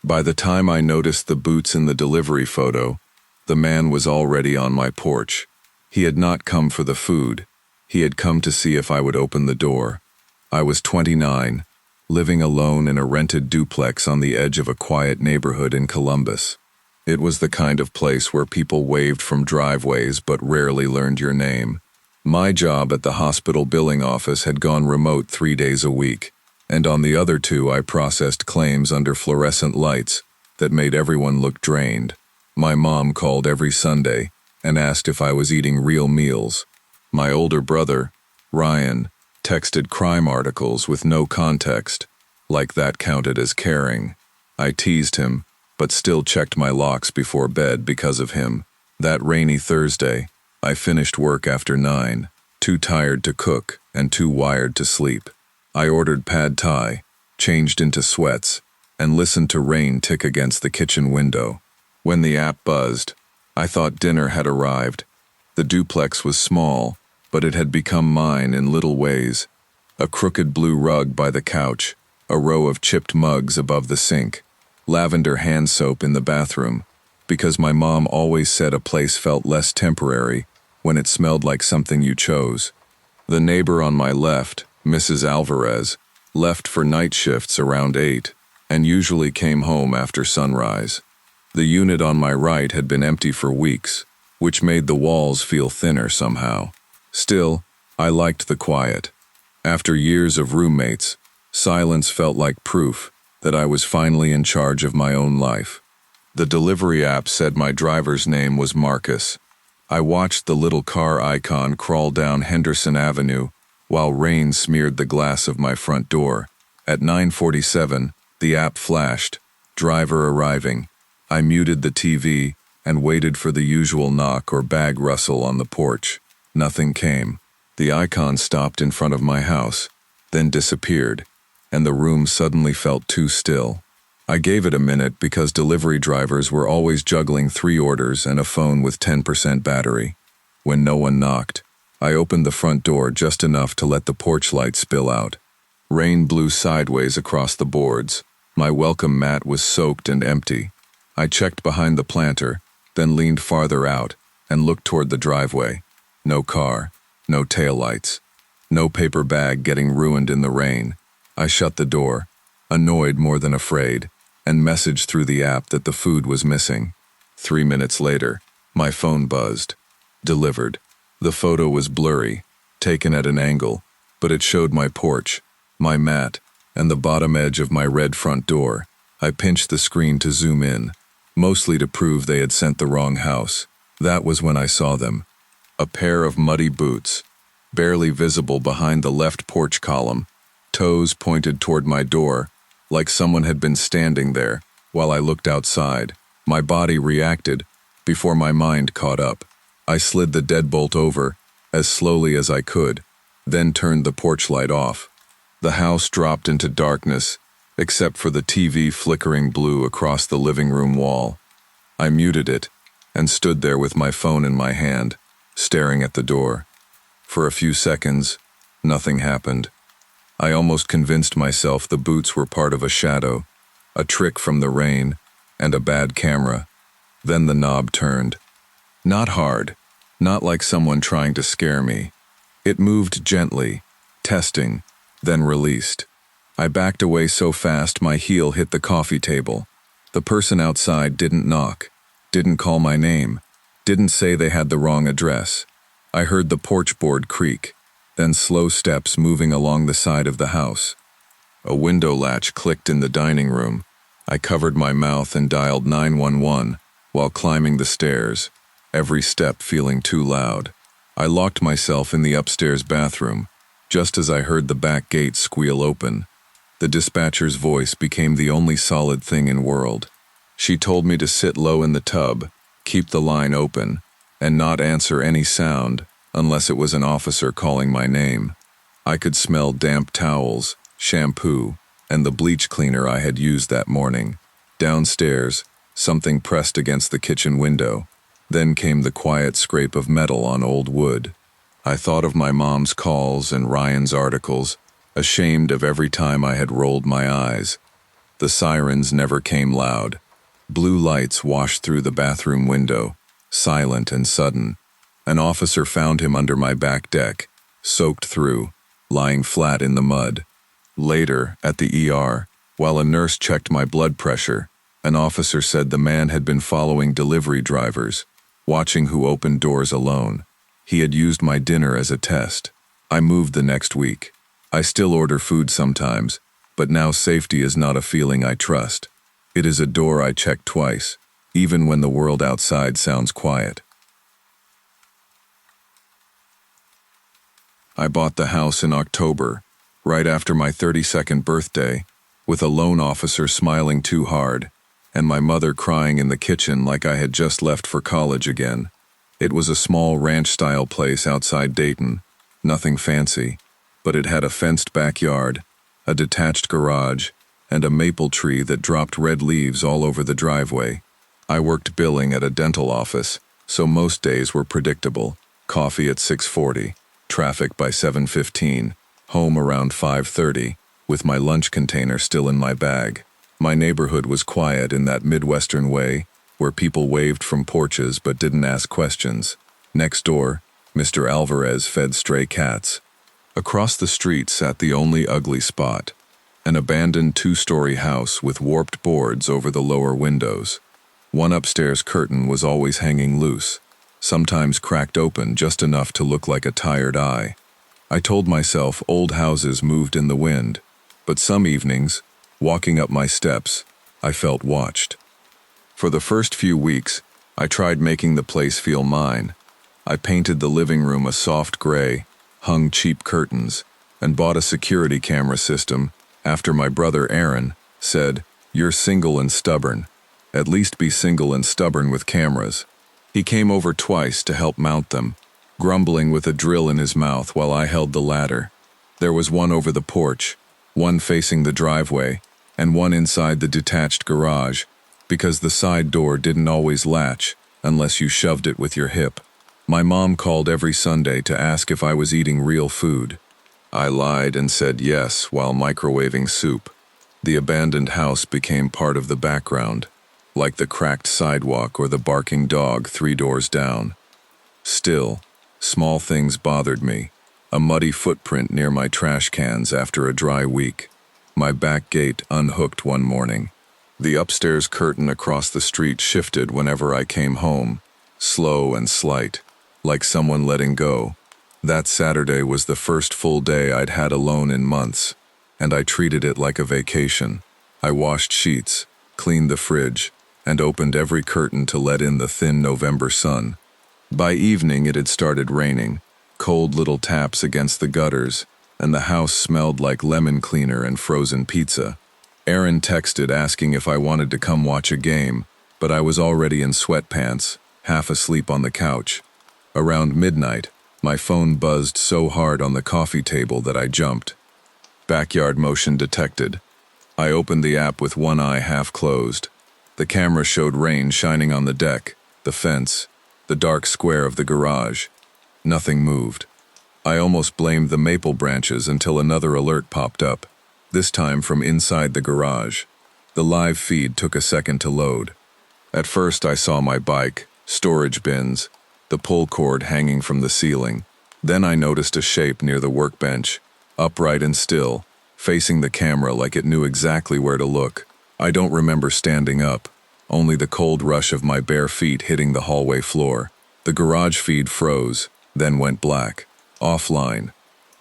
By the time I noticed the boots in the delivery photo, the man was already on my porch. He had not come for the food. He had come to see if I would open the door. I was 29, living alone in a rented duplex on the edge of a quiet neighborhood in Columbus. It was the kind of place where people waved from driveways but rarely learned your name. My job at the hospital billing office had gone remote 3 days a week, and on the other 2 I processed claims under fluorescent lights that made everyone look drained. My mom called every Sunday and asked if I was eating real meals. My older brother, Ryan, texted crime articles with no context, like that counted as caring. I teased him, but still checked my locks before bed because of him. That rainy Thursday, I finished work after 9, too tired to cook and too wired to sleep. I ordered pad thai, changed into sweats, and listened to rain tick against the kitchen window. When the app buzzed, I thought dinner had arrived. The duplex was small, but it had become mine in little ways. A crooked blue rug by the couch, a row of chipped mugs above the sink, lavender hand soap in the bathroom, because my mom always said a place felt less temporary when it smelled like something you chose. The neighbor on my left, Mrs. Alvarez, left for night shifts around 8 and usually came home after sunrise. The unit on my right had been empty for weeks, which made the walls feel thinner somehow. Still, I liked the quiet. After years of roommates, silence felt like proof that I was finally in charge of my own life. The delivery app said my driver's name was Marcus. I watched the little car icon crawl down Henderson Avenue while rain smeared the glass of my front door. At 9:47, the app flashed, driver arriving. I muted the TV and waited for the usual knock or bag rustle on the porch. Nothing came. The icon stopped in front of my house, then disappeared, and the room suddenly felt too still. I gave it a minute because delivery drivers were always juggling 3 orders and a phone with 10% battery. When no one knocked, I opened the front door just enough to let the porch light spill out. Rain blew sideways across the boards. My welcome mat was soaked and empty. I checked behind the planter, then leaned farther out and looked toward the driveway. No car, no taillights, no paper bag getting ruined in the rain. I shut the door, annoyed more than afraid, and messaged through the app that the food was missing. 3 minutes later, my phone buzzed. Delivered. The photo was blurry, taken at an angle, but it showed my porch, my mat, and the bottom edge of my red front door. I pinched the screen to zoom in, mostly to prove they had sent the wrong house. That was when I saw them. A pair of muddy boots, barely visible behind the left porch column, toes pointed toward my door, like someone had been standing there while I looked outside. My body reacted before my mind caught up. I slid the deadbolt over as slowly as I could, then turned the porch light off. The house dropped into darkness, except for the TV flickering blue across the living room wall. I muted it and stood there with my phone in my hand, staring at the door. For a few seconds, nothing happened. I almost convinced myself the boots were part of a shadow, a trick from the rain, and a bad camera. Then the knob turned. Not hard, not like someone trying to scare me. It moved gently, testing, then released. I backed away so fast my heel hit the coffee table. The person outside didn't knock, didn't call my name, didn't say they had the wrong address. I heard the porch board creak, then slow steps moving along the side of the house. A window latch clicked in the dining room. I covered my mouth and dialed 911 while climbing the stairs, every step feeling too loud. I locked myself in the upstairs bathroom, just as I heard the back gate squeal open. The dispatcher's voice became the only solid thing in world. She told me to sit low in the tub, keep the line open, and not answer any sound unless it was an officer calling my name. I could smell damp towels, shampoo, and the bleach cleaner I had used that morning. Downstairs, something pressed against the kitchen window. Then came the quiet scrape of metal on old wood. I thought of my mom's calls and Ryan's articles, ashamed of every time I had rolled my eyes. The sirens never came loud. Blue lights washed through the bathroom window, silent and sudden. An officer found him under my back deck, soaked through, lying flat in the mud. Later, at the ER, while a nurse checked my blood pressure, an officer said the man had been following delivery drivers, watching who opened doors alone. He had used my dinner as a test. I moved the next week. I still order food sometimes, but now safety is not a feeling I trust. It is a door I check twice, even when the world outside sounds quiet. I bought the house in October, right after my 32nd birthday, with a loan officer smiling too hard, and my mother crying in the kitchen like I had just left for college again. It was a small ranch-style place outside Dayton, nothing fancy, but it had a fenced backyard, a detached garage, and a maple tree that dropped red leaves all over the driveway. I worked billing at a dental office, so most days were predictable. Coffee at 6:40, traffic by 7:15, home around 5:30, with my lunch container still in my bag. My neighborhood was quiet in that Midwestern way, where people waved from porches but didn't ask questions. Next door, Mr. Alvarez fed stray cats. Across the street sat the only ugly spot, an abandoned 2-story house with warped boards over the lower windows. One upstairs curtain was always hanging loose, sometimes cracked open just enough to look like a tired eye. I told myself old houses moved in the wind, but some evenings, walking up my steps, I felt watched. For the first few weeks, I tried making the place feel mine. I painted the living room a soft gray, hung cheap curtains, and bought a security camera system after my brother Aaron said, "You're single and stubborn. At least be single and stubborn with cameras." He came over twice to help mount them, grumbling with a drill in his mouth while I held the ladder. There was one over the porch, one facing the driveway, and one inside the detached garage, because the side door didn't always latch unless you shoved it with your hip. My mom called every Sunday to ask if I was eating real food. I lied and said yes while microwaving soup. The abandoned house became part of the background, like the cracked sidewalk or the barking dog 3 doors down. Still, small things bothered me. A muddy footprint near my trash cans after a dry week. My back gate unhooked one morning. The upstairs curtain across the street shifted whenever I came home, slow and slight, like someone letting go. That Saturday was the first full day I'd had alone in months, and I treated it like a vacation. I washed sheets, cleaned the fridge, and opened every curtain to let in the thin November sun. By evening it had started raining, cold little taps against the gutters, and the house smelled like lemon cleaner and frozen pizza. Aaron texted asking if I wanted to come watch a game, but I was already in sweatpants, half asleep on the couch. Around midnight, my phone buzzed so hard on the coffee table that I jumped. Backyard motion detected. I opened the app with one eye half closed. The camera showed rain shining on the deck, the fence, the dark square of the garage. Nothing moved. I almost blamed the maple branches until another alert popped up, this time from inside the garage. The live feed took a second to load. At first I saw my bike, storage bins, the pull cord hanging from the ceiling. Then I noticed a shape near the workbench, upright and still, facing the camera like it knew exactly where to look. I don't remember standing up, only the cold rush of my bare feet hitting the hallway floor. The garage feed froze, then went black, offline.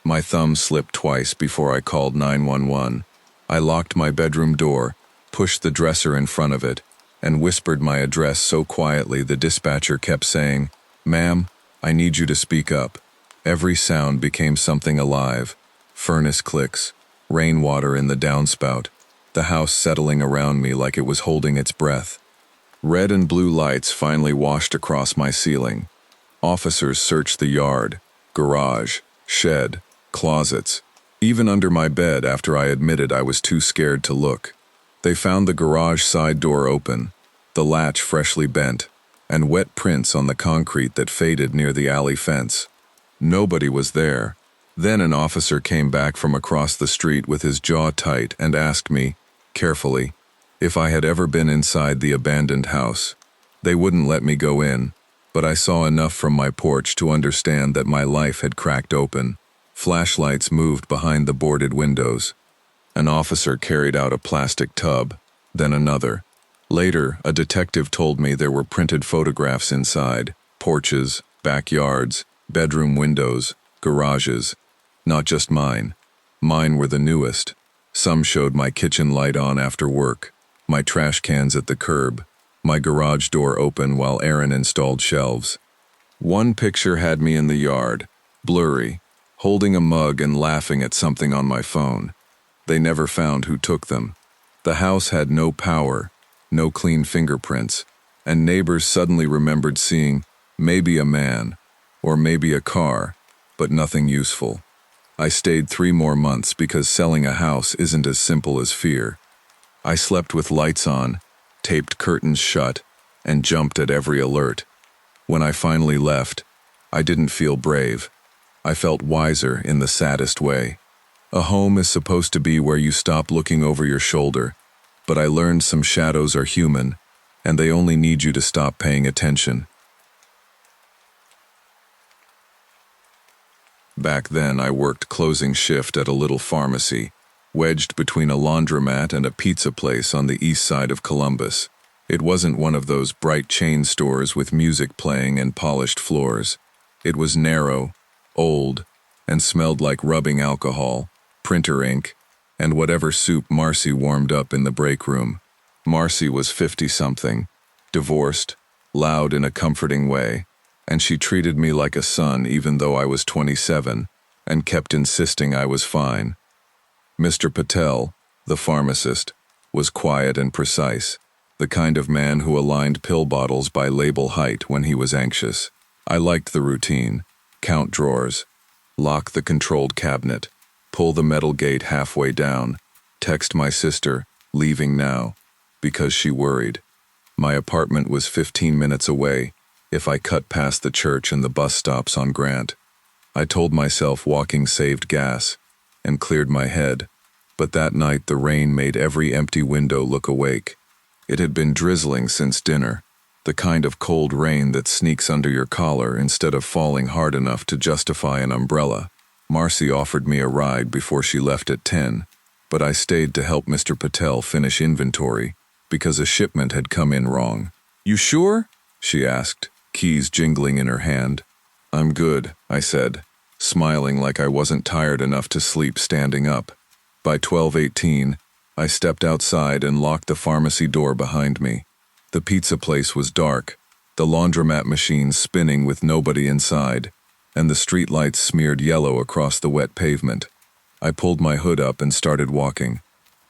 My thumb slipped twice before I called 911. I locked my bedroom door, pushed the dresser in front of it, and whispered my address so quietly the dispatcher kept saying, "Ma'am, I need you to speak up." Every sound became something alive. Furnace clicks, rainwater in the downspout, the house settling around me like it was holding its breath. Red and blue lights finally washed across my ceiling. Officers searched the yard, garage, shed, closets, even under my bed after I admitted I was too scared to look. They found the garage side door open, the latch freshly bent, and wet prints on the concrete that faded near the alley fence. Nobody was there. Then an officer came back from across the street with his jaw tight and asked me, carefully, if I had ever been inside the abandoned house. They wouldn't let me go in, but I saw enough from my porch to understand that my life had cracked open. Flashlights moved behind the boarded windows. An officer carried out a plastic tub, then another. Later, a detective told me there were printed photographs inside, porches, backyards, bedroom windows, garages. Not just mine. Mine were the newest. Some showed my kitchen light on after work, my trash cans at the curb, my garage door open while Aaron installed shelves. One picture had me in the yard, blurry, holding a mug and laughing at something on my phone. They never found who took them. The house had no power, no clean fingerprints, and neighbors suddenly remembered seeing maybe a man, or maybe a car, but nothing useful. I stayed 3 more months because selling a house isn't as simple as fear. I slept with lights on, taped curtains shut, and jumped at every alert. When I finally left, I didn't feel brave. I felt wiser in the saddest way. A home is supposed to be where you stop looking over your shoulder, but I learned some shadows are human, and they only need you to stop paying attention. Back then, I worked closing shift at a little pharmacy, wedged between a laundromat and a pizza place on the east side of Columbus. It wasn't one of those bright chain stores with music playing and polished floors. It was narrow, old, and smelled like rubbing alcohol, printer ink, and whatever soup Marcy warmed up in the break room. Marcy was 50-something, divorced, loud in a comforting way, and she treated me like a son even though I was 27, and kept insisting I was fine. Mr. Patel, the pharmacist, was quiet and precise, the kind of man who aligned pill bottles by label height when he was anxious. I liked the routine: count drawers, lock the controlled cabinet, pull the metal gate halfway down, text my sister, leaving now, because she worried. My apartment was 15 minutes away, if I cut past the church and the bus stops on Grant. I told myself walking saved gas, and cleared my head, but that night the rain made every empty window look awake. It had been drizzling since dinner, the kind of cold rain that sneaks under your collar instead of falling hard enough to justify an umbrella. Marcy offered me a ride before she left at 10, but I stayed to help Mr. Patel finish inventory, because a shipment had come in wrong. "You sure?" she asked, keys jingling in her hand. "I'm good," I said, smiling like I wasn't tired enough to sleep standing up. By 12:18, I stepped outside and locked the pharmacy door behind me. The pizza place was dark, the laundromat machine spinning with nobody inside, and the streetlights smeared yellow across the wet pavement. I pulled my hood up and started walking.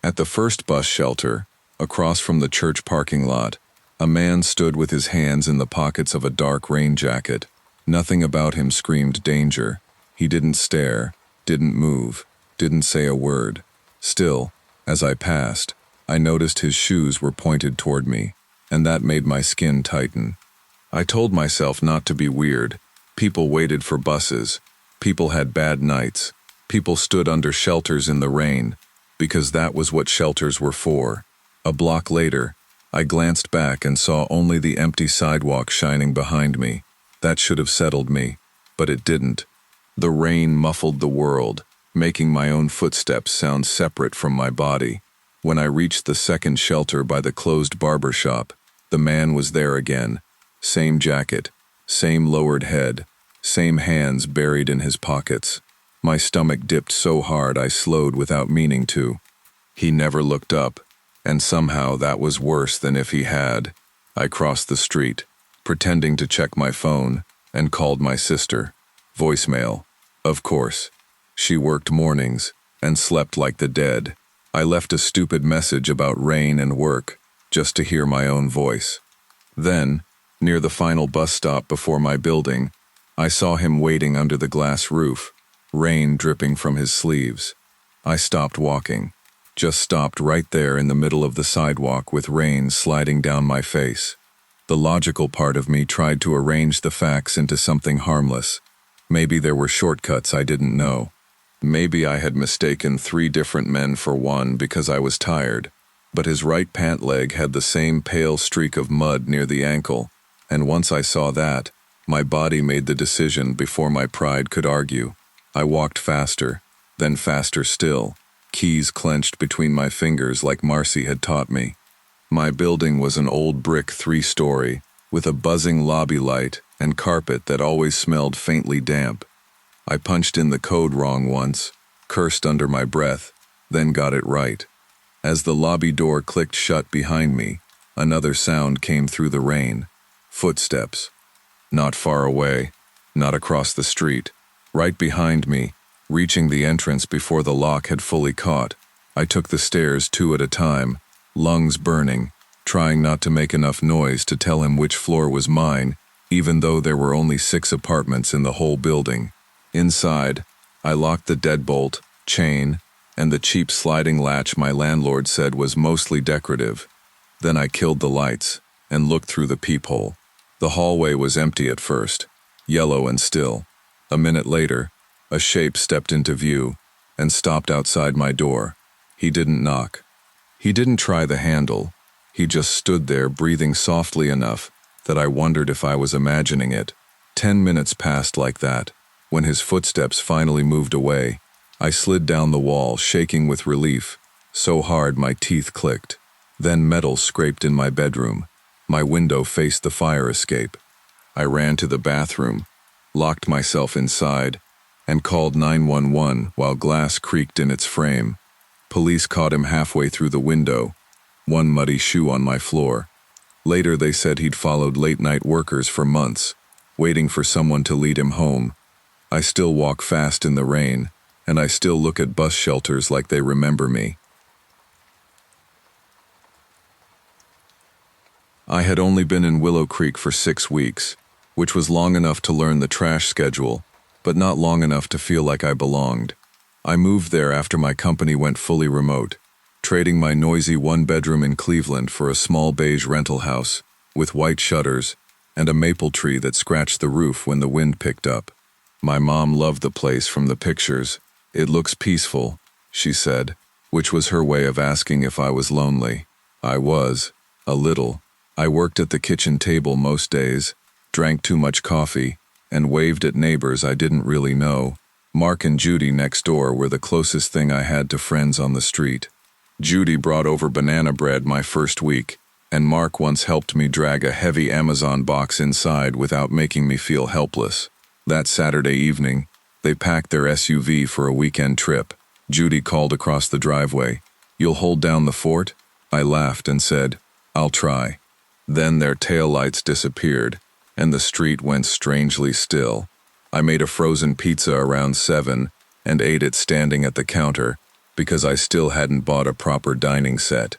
At the first bus shelter, across from the church parking lot, a man stood with his hands in the pockets of a dark rain jacket. Nothing about him screamed danger. He didn't stare, didn't move, didn't say a word. Still, as I passed, I noticed his shoes were pointed toward me, and that made my skin tighten. I told myself not to be weird. People waited for buses. People had bad nights. People stood under shelters in the rain, because that was what shelters were for. A block later, I glanced back and saw only the empty sidewalk shining behind me. That should have settled me, but it didn't. The rain muffled the world, making my own footsteps sound separate from my body. When I reached the second shelter by the closed barber shop, the man was there again. Same jacket, same lowered head, same hands buried in his pockets. My stomach dipped so hard I slowed without meaning to. He never looked up, and somehow that was worse than if he had. I crossed the street, pretending to check my phone, and called my sister. Voicemail. Of course. She worked mornings, and slept like the dead. I left a stupid message about rain and work, just to hear my own voice. Then, near the final bus stop before my building, I saw him waiting under the glass roof, rain dripping from his sleeves. I stopped walking, just stopped right there in the middle of the sidewalk with rain sliding down my face. The logical part of me tried to arrange the facts into something harmless. Maybe there were shortcuts I didn't know. Maybe I had mistaken 3 different men for one because I was tired. but his right pant leg had the same pale streak of mud near the ankle, and once I saw that, my body made the decision before my pride could argue. I walked faster, then faster still, keys clenched between my fingers like Marcy had taught me. My building was an old brick 3-story, with a buzzing lobby light and carpet that always smelled faintly damp. I punched in the code wrong once, cursed under my breath, then got it right. As the lobby door clicked shut behind me, another sound came through the rain. Footsteps. Not far away, not across the street, right behind me, reaching the entrance before the lock had fully caught. I took the stairs 2 at a time, lungs burning, trying not to make enough noise to tell him which floor was mine, even though there were only 6 apartments in the whole building. Inside, I locked the deadbolt, chain, and the cheap sliding latch my landlord said was mostly decorative. Then I killed the lights and looked through the peephole. The hallway was empty at first, yellow and still. A minute later, a shape stepped into view and stopped outside my door. He didn't knock. He didn't try the handle. He just stood there breathing softly enough that I wondered if I was imagining it. 10 minutes passed like that. When his footsteps finally moved away, I slid down the wall, shaking with relief, so hard my teeth clicked. Then metal scraped in my bedroom. My window faced the fire escape. I ran to the bathroom, locked myself inside, and called 911 while glass creaked in its frame. Police caught him halfway through the window, one muddy shoe on my floor. Later they said he'd followed late-night workers for months, waiting for someone to lead him home. I still walk fast in the rain, and I still look at bus shelters like they remember me. I had only been in Willow Creek for 6 weeks, which was long enough to learn the trash schedule, but not long enough to feel like I belonged. I moved there after my company went fully remote, trading my noisy 1-bedroom in Cleveland for a small beige rental house with white shutters and a maple tree that scratched the roof when the wind picked up. My mom loved the place from the pictures. "It looks peaceful," she said, which was her way of asking if I was lonely. I was, a little. I worked at the kitchen table most days, drank too much coffee, and waved at neighbors I didn't really know. Mark and Judy next door were the closest thing I had to friends on the street. Judy brought over banana bread my first week, and Mark once helped me drag a heavy Amazon box inside without making me feel helpless. That Saturday evening, they packed their SUV for a weekend trip. Judy called across the driveway, "You'll hold down the fort?" I laughed and said, "I'll try." Then their taillights disappeared, and the street went strangely still. I made a frozen pizza around 7 and ate it standing at the counter because I still hadn't bought a proper dining set.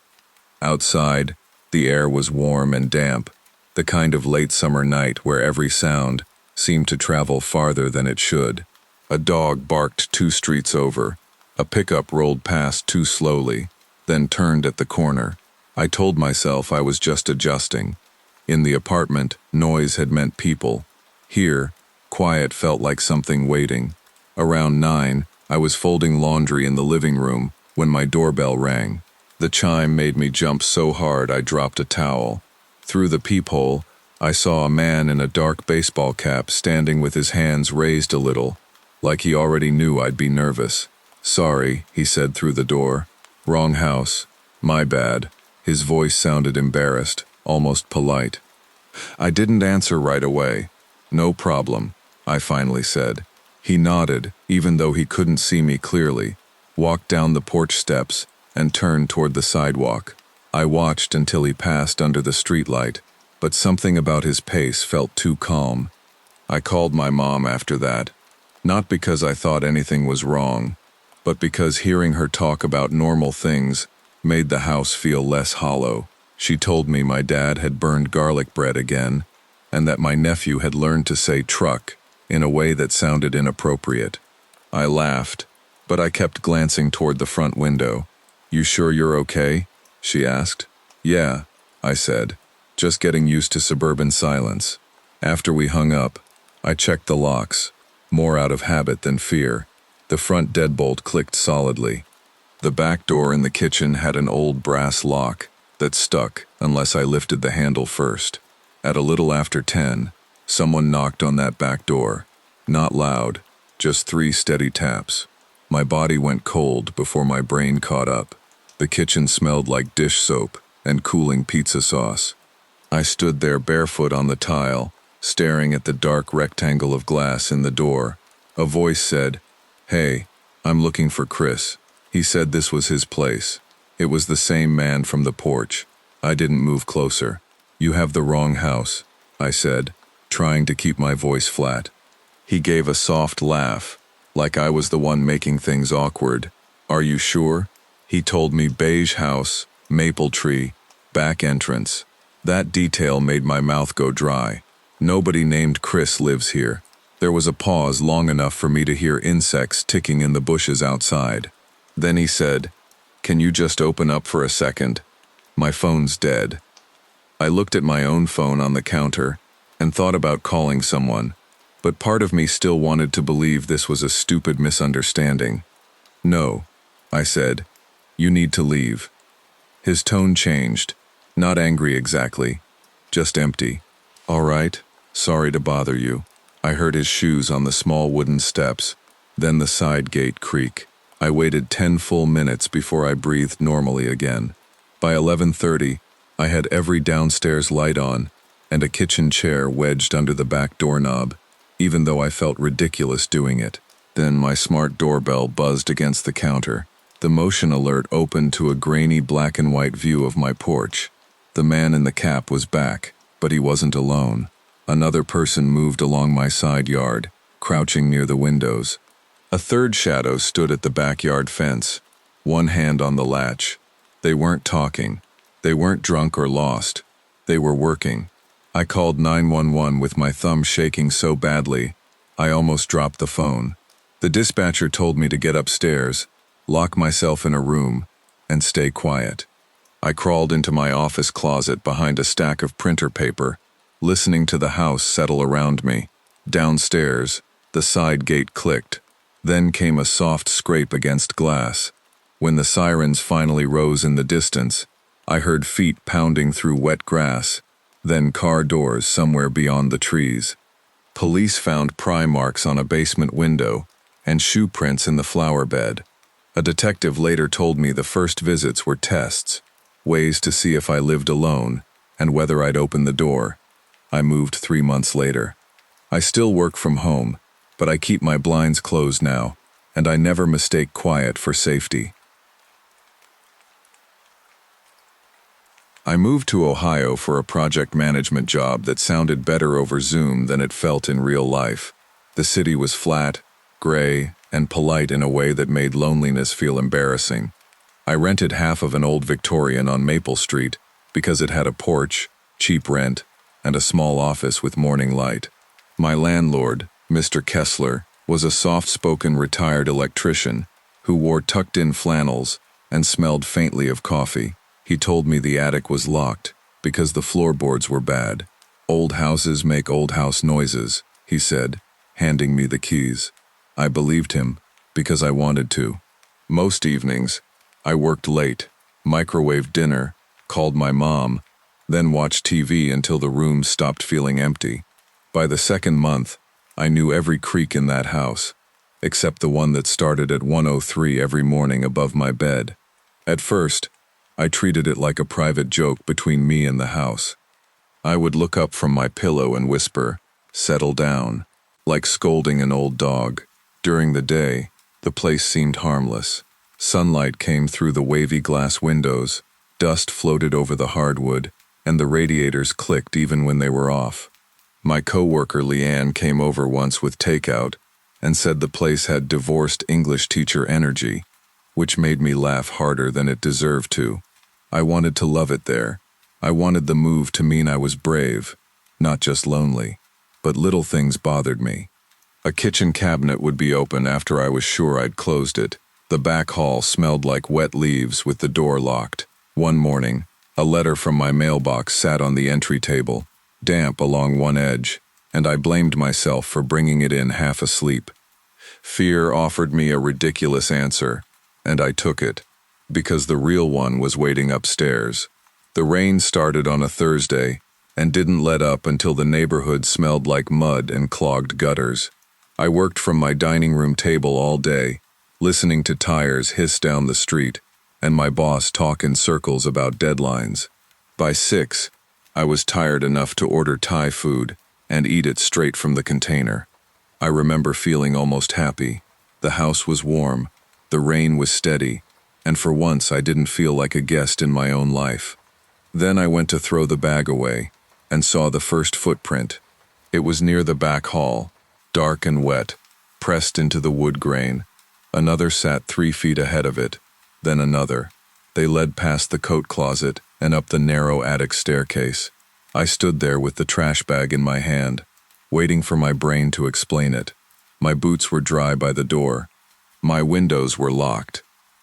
Outside, the air was warm and damp, the kind of late summer night where every sound seemed to travel farther than it should. A dog barked 2 streets over. A pickup rolled past too slowly, then turned at the corner. I told myself I was just adjusting. In the apartment, noise had meant people. Here, quiet felt like something waiting. Around 9, I was folding laundry in the living room when my doorbell rang. The chime made me jump so hard I dropped a towel. Through the peephole, I saw a man in a dark baseball cap standing with his hands raised a little, like he already knew I'd be nervous. "Sorry," he said through the door. "Wrong house. My bad." His voice sounded embarrassed, almost polite. I didn't answer right away. "No problem," I finally said. He nodded, even though he couldn't see me clearly, walked down the porch steps, and turned toward the sidewalk. I watched until he passed under the streetlight, but something about his pace felt too calm. I called my mom after that, not because I thought anything was wrong, but because hearing her talk about normal things made the house feel less hollow. She told me my dad had burned garlic bread again, and that my nephew had learned to say truck in a way that sounded inappropriate. I laughed, but I kept glancing toward the front window. "You sure you're okay?" she asked. "Yeah," I said, just getting used to suburban silence. After we hung up, I checked the locks, more out of habit than fear. The front deadbolt clicked solidly. The back door in the kitchen had an old brass lock that stuck unless I lifted the handle first. At a little after 10, someone knocked on that back door. Not loud, just 3 steady taps. My body went cold before my brain caught up. The kitchen smelled like dish soap and cooling pizza sauce. I stood there barefoot on the tile, staring at the dark rectangle of glass in the door. A voice said, "Hey, I'm looking for Chris." He said this was his place. It was the same man from the porch. I didn't move closer. "You have the wrong house," I said, trying to keep my voice flat. He gave a soft laugh, like I was the one making things awkward. "Are you sure?" He told me beige house, maple tree, back entrance. That detail made my mouth go dry. Nobody named Chris lives here. There was a pause long enough for me to hear insects ticking in the bushes outside. Then he said, "Can you just open up for a second? My phone's dead." I looked at my own phone on the counter and thought about calling someone, but part of me still wanted to believe this was a stupid misunderstanding. "No," I said, "you need to leave." His tone changed, not angry exactly, just empty. "All right, sorry to bother you." I heard his shoes on the small wooden steps, then the side gate creak. I waited 10 full minutes before I breathed normally again. By 11:30, I had every downstairs light on and a kitchen chair wedged under the back doorknob, even though I felt ridiculous doing it. Then my smart doorbell buzzed against the counter. The motion alert opened to a grainy black and white view of my porch. The man in the cap was back, but he wasn't alone. Another person moved along my side yard, crouching near the windows. A third shadow stood at the backyard fence, one hand on the latch. They weren't talking. They weren't drunk or lost. They were working. I called 911 with my thumb shaking so badly, I almost dropped the phone. The dispatcher told me to get upstairs, lock myself in a room, and stay quiet. I crawled into my office closet behind a stack of printer paper, listening to the house settle around me. Downstairs, the side gate clicked. Then came a soft scrape against glass. When the sirens finally rose in the distance, I heard feet pounding through wet grass, then car doors somewhere beyond the trees. Police found pry marks on a basement window and shoe prints in the flower bed. A detective later told me the first visits were tests, ways to see if I lived alone and whether I'd open the door. I moved 3 months later. I still work from home, but I keep my blinds closed now, and I never mistake quiet for safety. I moved to Ohio for a project management job that sounded better over Zoom than it felt in real life. The city was flat, gray, and polite in a way that made loneliness feel embarrassing. I rented half of an old Victorian on Maple Street because it had a porch, cheap rent, and a small office with morning light. My landlord, Mr. Kessler, was a soft-spoken retired electrician who wore tucked-in flannels and smelled faintly of coffee. He told me the attic was locked because the floorboards were bad. "Old houses make old house noises," he said, handing me the keys. I believed him because I wanted to. Most evenings, I worked late, microwaved dinner, called my mom, then watched TV until the room stopped feeling empty. By the second month, I knew every creak in that house, except the one that started at 1:03 every morning above my bed. At first, I treated it like a private joke between me and the house. I would look up from my pillow and whisper, "Settle down," like scolding an old dog. During the day, the place seemed harmless. Sunlight came through the wavy glass windows, dust floated over the hardwood, and the radiators clicked even when they were off. My coworker Leanne came over once with takeout and said the place had divorced English teacher energy, which made me laugh harder than it deserved to. I wanted to love it there. I wanted the move to mean I was brave, not just lonely. But little things bothered me. A kitchen cabinet would be open after I was sure I'd closed it. The back hall smelled like wet leaves with the door locked. One morning, a letter from my mailbox sat on the entry table, damp along one edge, and I blamed myself for bringing it in half asleep. Fear offered me a ridiculous answer, and I took it. because the real one was waiting upstairs. The rain started on a Thursday and didn't let up until the neighborhood smelled like mud and clogged gutters. I worked from my dining room table all day, listening to tires hiss down the street and my boss talk in circles about deadlines. By 6, I was tired enough to order Thai food and eat it straight from the container. I remember feeling almost happy. The house was warm, the rain was steady, and for once I didn't feel like a guest in my own life. Then I went to throw the bag away and saw the first footprint. It was near the back hall, dark and wet, pressed into the wood grain. Another sat 3 feet ahead of it, then another. They led past the coat closet and up the narrow attic staircase. I stood there with the trash bag in my hand, waiting for my brain to explain it. My boots were dry by the door. My windows were locked.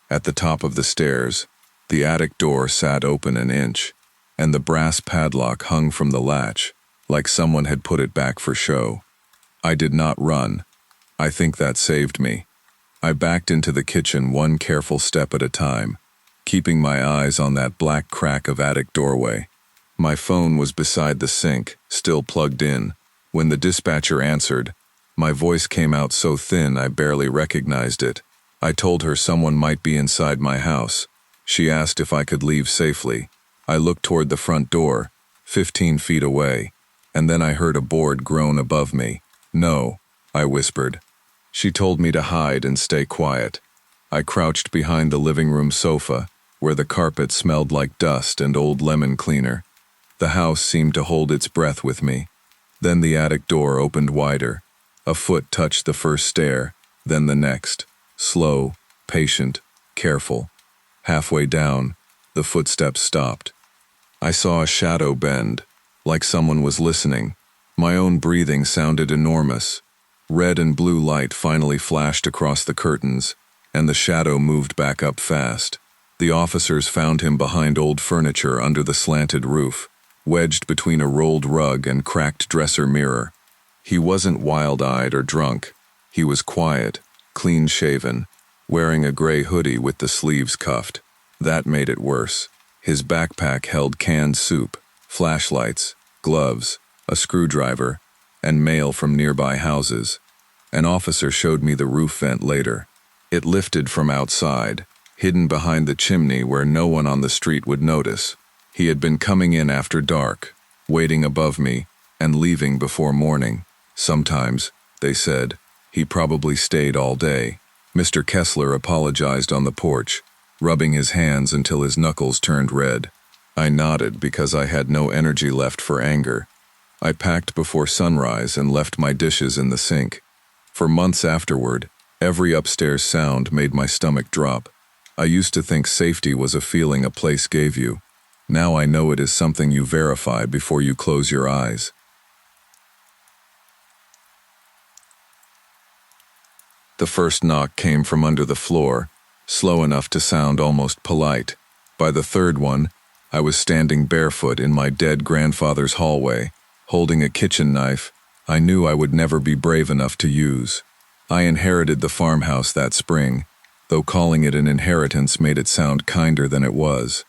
At the top of the stairs, the attic door sat open an inch, and the brass padlock hung from the latch, like someone had put it back for show. I did not run. I think that saved me. I backed into the kitchen one careful step at a time, keeping my eyes on that black crack of attic doorway. My phone was beside the sink, still plugged in. When the dispatcher answered, my voice came out so thin I barely recognized it. I told her someone might be inside my house. She asked if I could leave safely. I looked toward the front door, 15 feet away, and then I heard a board groan above me. "No," I whispered. She told me to hide and stay quiet. I crouched behind the living room sofa, where the carpet smelled like dust and old lemon cleaner. The house seemed to hold its breath with me. Then the attic door opened wider. A foot touched the first stair, then the next. Slow, patient, careful. Halfway down, the footsteps stopped. I saw a shadow bend, like someone was listening. My own breathing sounded enormous. Red and blue light finally flashed across the curtains, and the shadow moved back up fast. The officers found him behind old furniture under the slanted roof, wedged between a rolled rug and cracked dresser mirror. He wasn't wild-eyed or drunk. He was quiet, clean-shaven, wearing a gray hoodie with the sleeves cuffed. That made it worse. His backpack held canned soup, flashlights, gloves, a screwdriver, and mail from nearby houses. An officer showed me the roof vent later. It lifted from outside, hidden behind the chimney where no one on the street would notice. He had been coming in after dark, waiting above me, and leaving before morning. Sometimes, they said, he probably stayed all day. Mr. Kessler apologized on the porch, rubbing his hands until his knuckles turned red. I nodded because I had no energy left for anger. I packed before sunrise and left my dishes in the sink. For months afterward, every upstairs sound made my stomach drop. I used to think safety was a feeling a place gave you. Now I know it is something you verify before you close your eyes. The first knock came from under the floor, slow enough to sound almost polite. By the third one, I was standing barefoot in my dead grandfather's hallway, holding a kitchen knife I knew I would never be brave enough to use. I inherited the farmhouse that spring, though calling it an inheritance made it sound kinder than it was.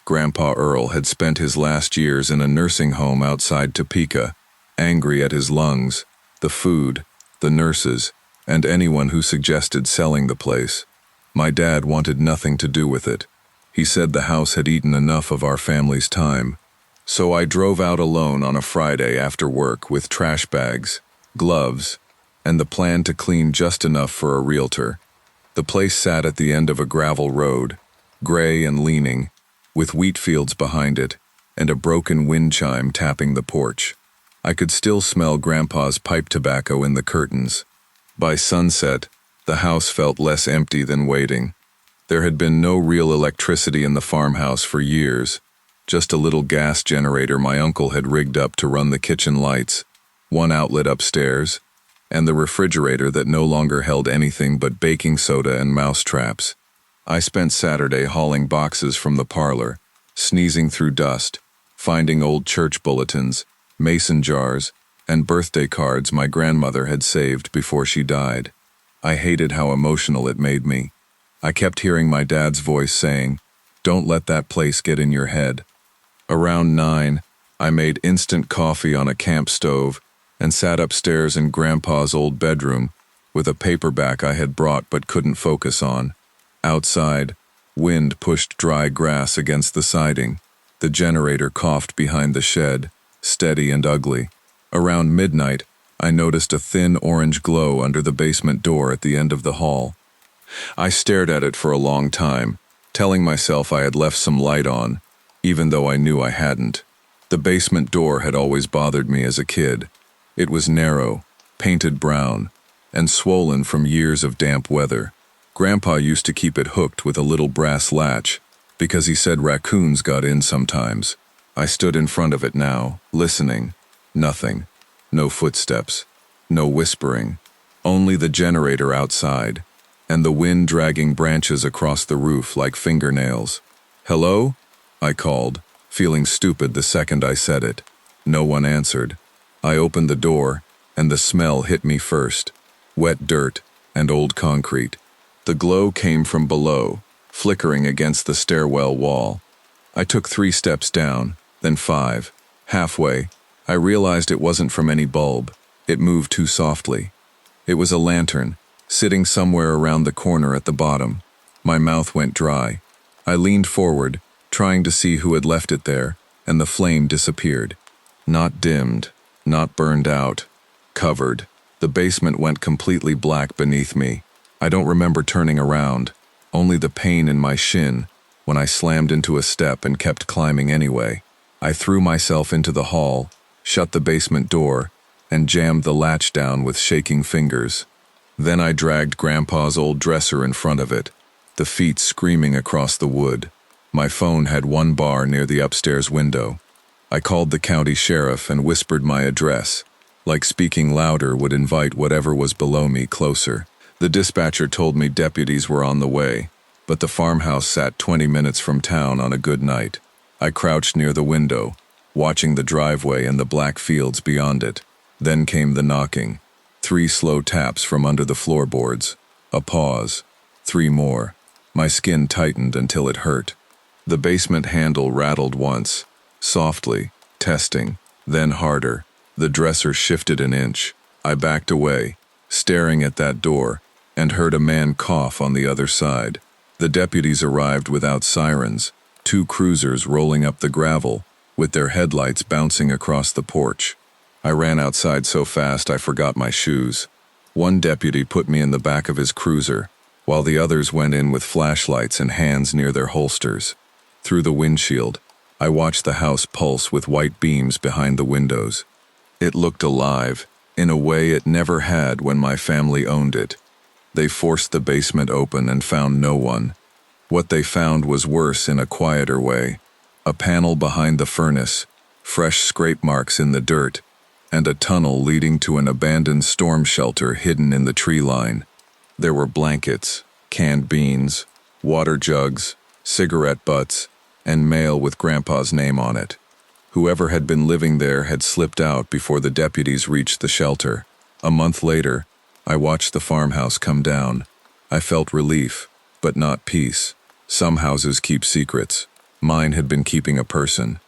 Grandpa Earl had spent his last years in a nursing home outside Topeka, angry at his lungs, the food, the nurses, and anyone who suggested selling the place. My dad wanted nothing to do with it. He said the house had eaten enough of our family's time. So I drove out alone on a Friday after work with trash bags, gloves, and the plan to clean just enough for a realtor. The place sat at the end of a gravel road, gray and leaning, with wheat fields behind it and a broken wind chime tapping the porch. I could still smell Grandpa's pipe tobacco in the curtains. By sunset, the house felt less empty than waiting. There had been no real electricity in the farmhouse for years, just a little gas generator my uncle had rigged up to run the kitchen lights, one outlet upstairs, and the refrigerator that no longer held anything but baking soda and mouse traps. I spent Saturday hauling boxes from the parlor, sneezing through dust, finding old church bulletins, mason jars, and birthday cards my grandmother had saved before she died. I hated how emotional it made me. I kept hearing my dad's voice saying, "Don't let that place get in your head." Around 9, I made instant coffee on a camp stove and sat upstairs in Grandpa's old bedroom with a paperback I had brought but couldn't focus on. Outside, wind pushed dry grass against the siding. The generator coughed behind the shed, steady and ugly. Around midnight, I noticed a thin orange glow under the basement door at the end of the hall. I stared at it for a long time, telling myself I had left some light on, even though I knew I hadn't. The basement door had always bothered me as a kid. It was narrow, painted brown, and swollen from years of damp weather. Grandpa used to keep it hooked with a little brass latch, because he said raccoons got in sometimes. I stood in front of it now, listening. Nothing. No footsteps. No whispering. Only the generator outside, and the wind dragging branches across the roof like fingernails. "Hello?" I called, feeling stupid the second I said it. No one answered. I opened the door, and the smell hit me first. Wet dirt and old concrete. The glow came from below, flickering against the stairwell wall. I took 3 steps down, then 5. Halfway, I realized it wasn't from any bulb. It moved too softly. It was a lantern, sitting somewhere around the corner at the bottom. My mouth went dry. I leaned forward, trying to see who had left it there, and the flame disappeared. Not dimmed, not burned out. Covered. The basement went completely black beneath me. I don't remember turning around, only the pain in my shin when I slammed into a step and kept climbing anyway. I threw myself into the hall, shut the basement door, and jammed the latch down with shaking fingers. Then I dragged Grandpa's old dresser in front of it, the feet screaming across the wood. My phone had 1 bar near the upstairs window. I called the county sheriff and whispered my address, like speaking louder would invite whatever was below me closer. The dispatcher told me deputies were on the way, but the farmhouse sat 20 minutes from town on a good night. I crouched near the window, watching the driveway and the black fields beyond it. Then came the knocking. 3 slow taps from under the floorboards. A pause. 3 more. My skin tightened until it hurt. The basement handle rattled once, softly, testing, then harder. The dresser shifted an inch. I backed away, staring at that door, and heard a man cough on the other side. The deputies arrived without sirens, 2 cruisers rolling up the gravel, with their headlights bouncing across the porch. I ran outside so fast I forgot my shoes. 1 deputy put me in the back of his cruiser, while the others went in with flashlights and hands near their holsters. Through the windshield, I watched the house pulse with white beams behind the windows. It looked alive, in a way it never had when my family owned it. They forced the basement open and found no one. What they found was worse in a quieter way. A panel behind the furnace, fresh scrape marks in the dirt, and a tunnel leading to an abandoned storm shelter hidden in the tree line. There were blankets, canned beans, water jugs, cigarette butts, and mail with Grandpa's name on it. Whoever had been living there had slipped out before the deputies reached the shelter. A month later, I watched the farmhouse come down. I felt relief, but not peace. Some houses keep secrets. Mine had been keeping a person.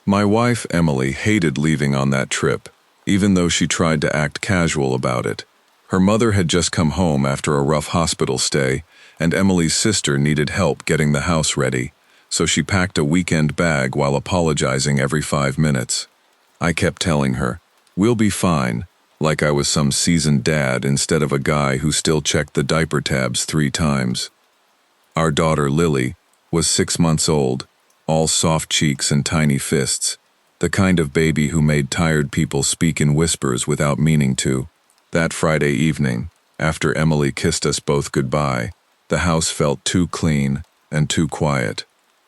My wife, Emily, hated leaving on that trip, even though she tried to act casual about it. Her mother had just come home after a rough hospital stay, and Emily's sister needed help getting the house ready, so she packed a weekend bag while apologizing every 5 minutes. I kept telling her, "We'll be fine," like I was some seasoned dad instead of a guy who still checked the diaper tabs 3 times. Our daughter, Lily, was 6 months old, all soft cheeks and tiny fists, the kind of baby who made tired people speak in whispers without meaning to. That Friday evening, after Emily kissed us both goodbye, the house felt too clean and too quiet.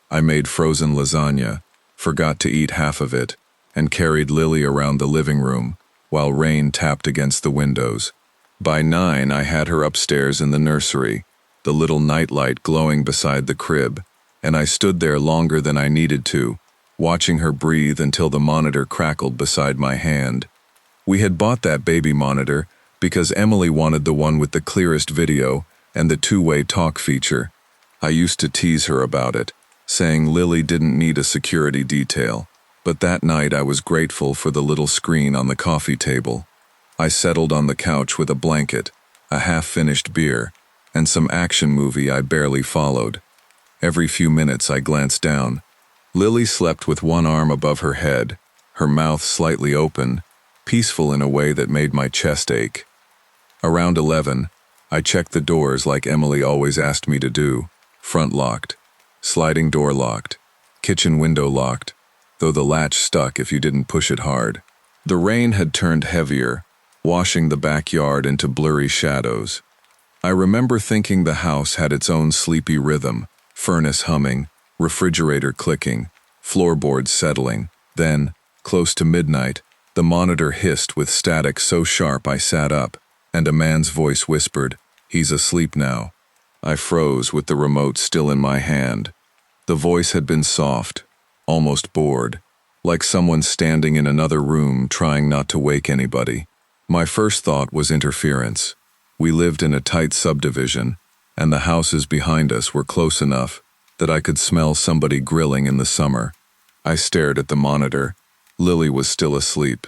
I made frozen lasagna, forgot to eat half of it, and carried Lily around the living room, while rain tapped against the windows. By 9, I had her upstairs in the nursery, the little nightlight glowing beside the crib, and I stood there longer than I needed to, watching her breathe until the monitor crackled beside my hand. We had bought that baby monitor because Emily wanted the one with the clearest video and the two-way talk feature. I used to tease her about it, saying Lily didn't need a security detail. But that night I was grateful for the little screen on the coffee table. I settled on the couch with a blanket, a half-finished beer, and some action movie I barely followed. Every few minutes I glanced down. Lily slept with one arm above her head, her mouth slightly open, peaceful in a way that made my chest ache. Around 11, I checked the doors like Emily always asked me to do. Front locked, sliding door locked, kitchen window locked, though the latch stuck if you didn't push it hard. The rain had turned heavier, washing the backyard into blurry shadows. I remember thinking the house had its own sleepy rhythm, furnace humming, refrigerator clicking, floorboards settling. Then, close to midnight, the monitor hissed with static so sharp I sat up, and a man's voice whispered, "He's asleep now." I froze with the remote still in my hand. The voice had been soft, almost bored, like someone standing in another room trying not to wake anybody. My first thought was interference. We lived in a tight subdivision, and the houses behind us were close enough that I could smell somebody grilling in the summer. I stared at the monitor. Lily was still asleep.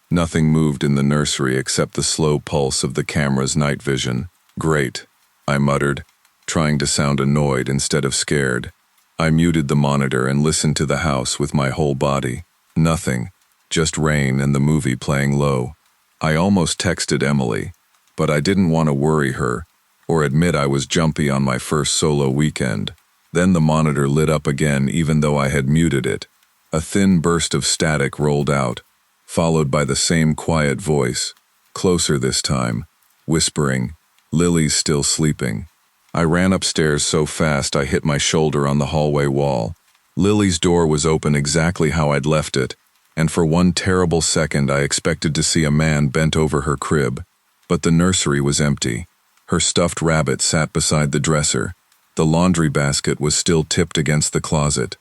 Nothing moved in the nursery except the slow pulse of the camera's night vision. "Great," I muttered, trying to sound annoyed instead of scared. I muted the monitor and listened to the house with my whole body. Nothing, just rain and the movie playing low. I almost texted Emily, but I didn't want to worry her or admit I was jumpy on my first solo weekend. Then the monitor lit up again even though I had muted it. A thin burst of static rolled out, followed by the same quiet voice, closer this time, whispering, "Lily's still sleeping." I ran upstairs so fast I hit my shoulder on the hallway wall. Lily's door was open exactly how I'd left it, and for one terrible second I expected to see a man bent over her crib. But the nursery was empty. Her stuffed rabbit sat beside the dresser. The laundry basket was still tipped against the closet.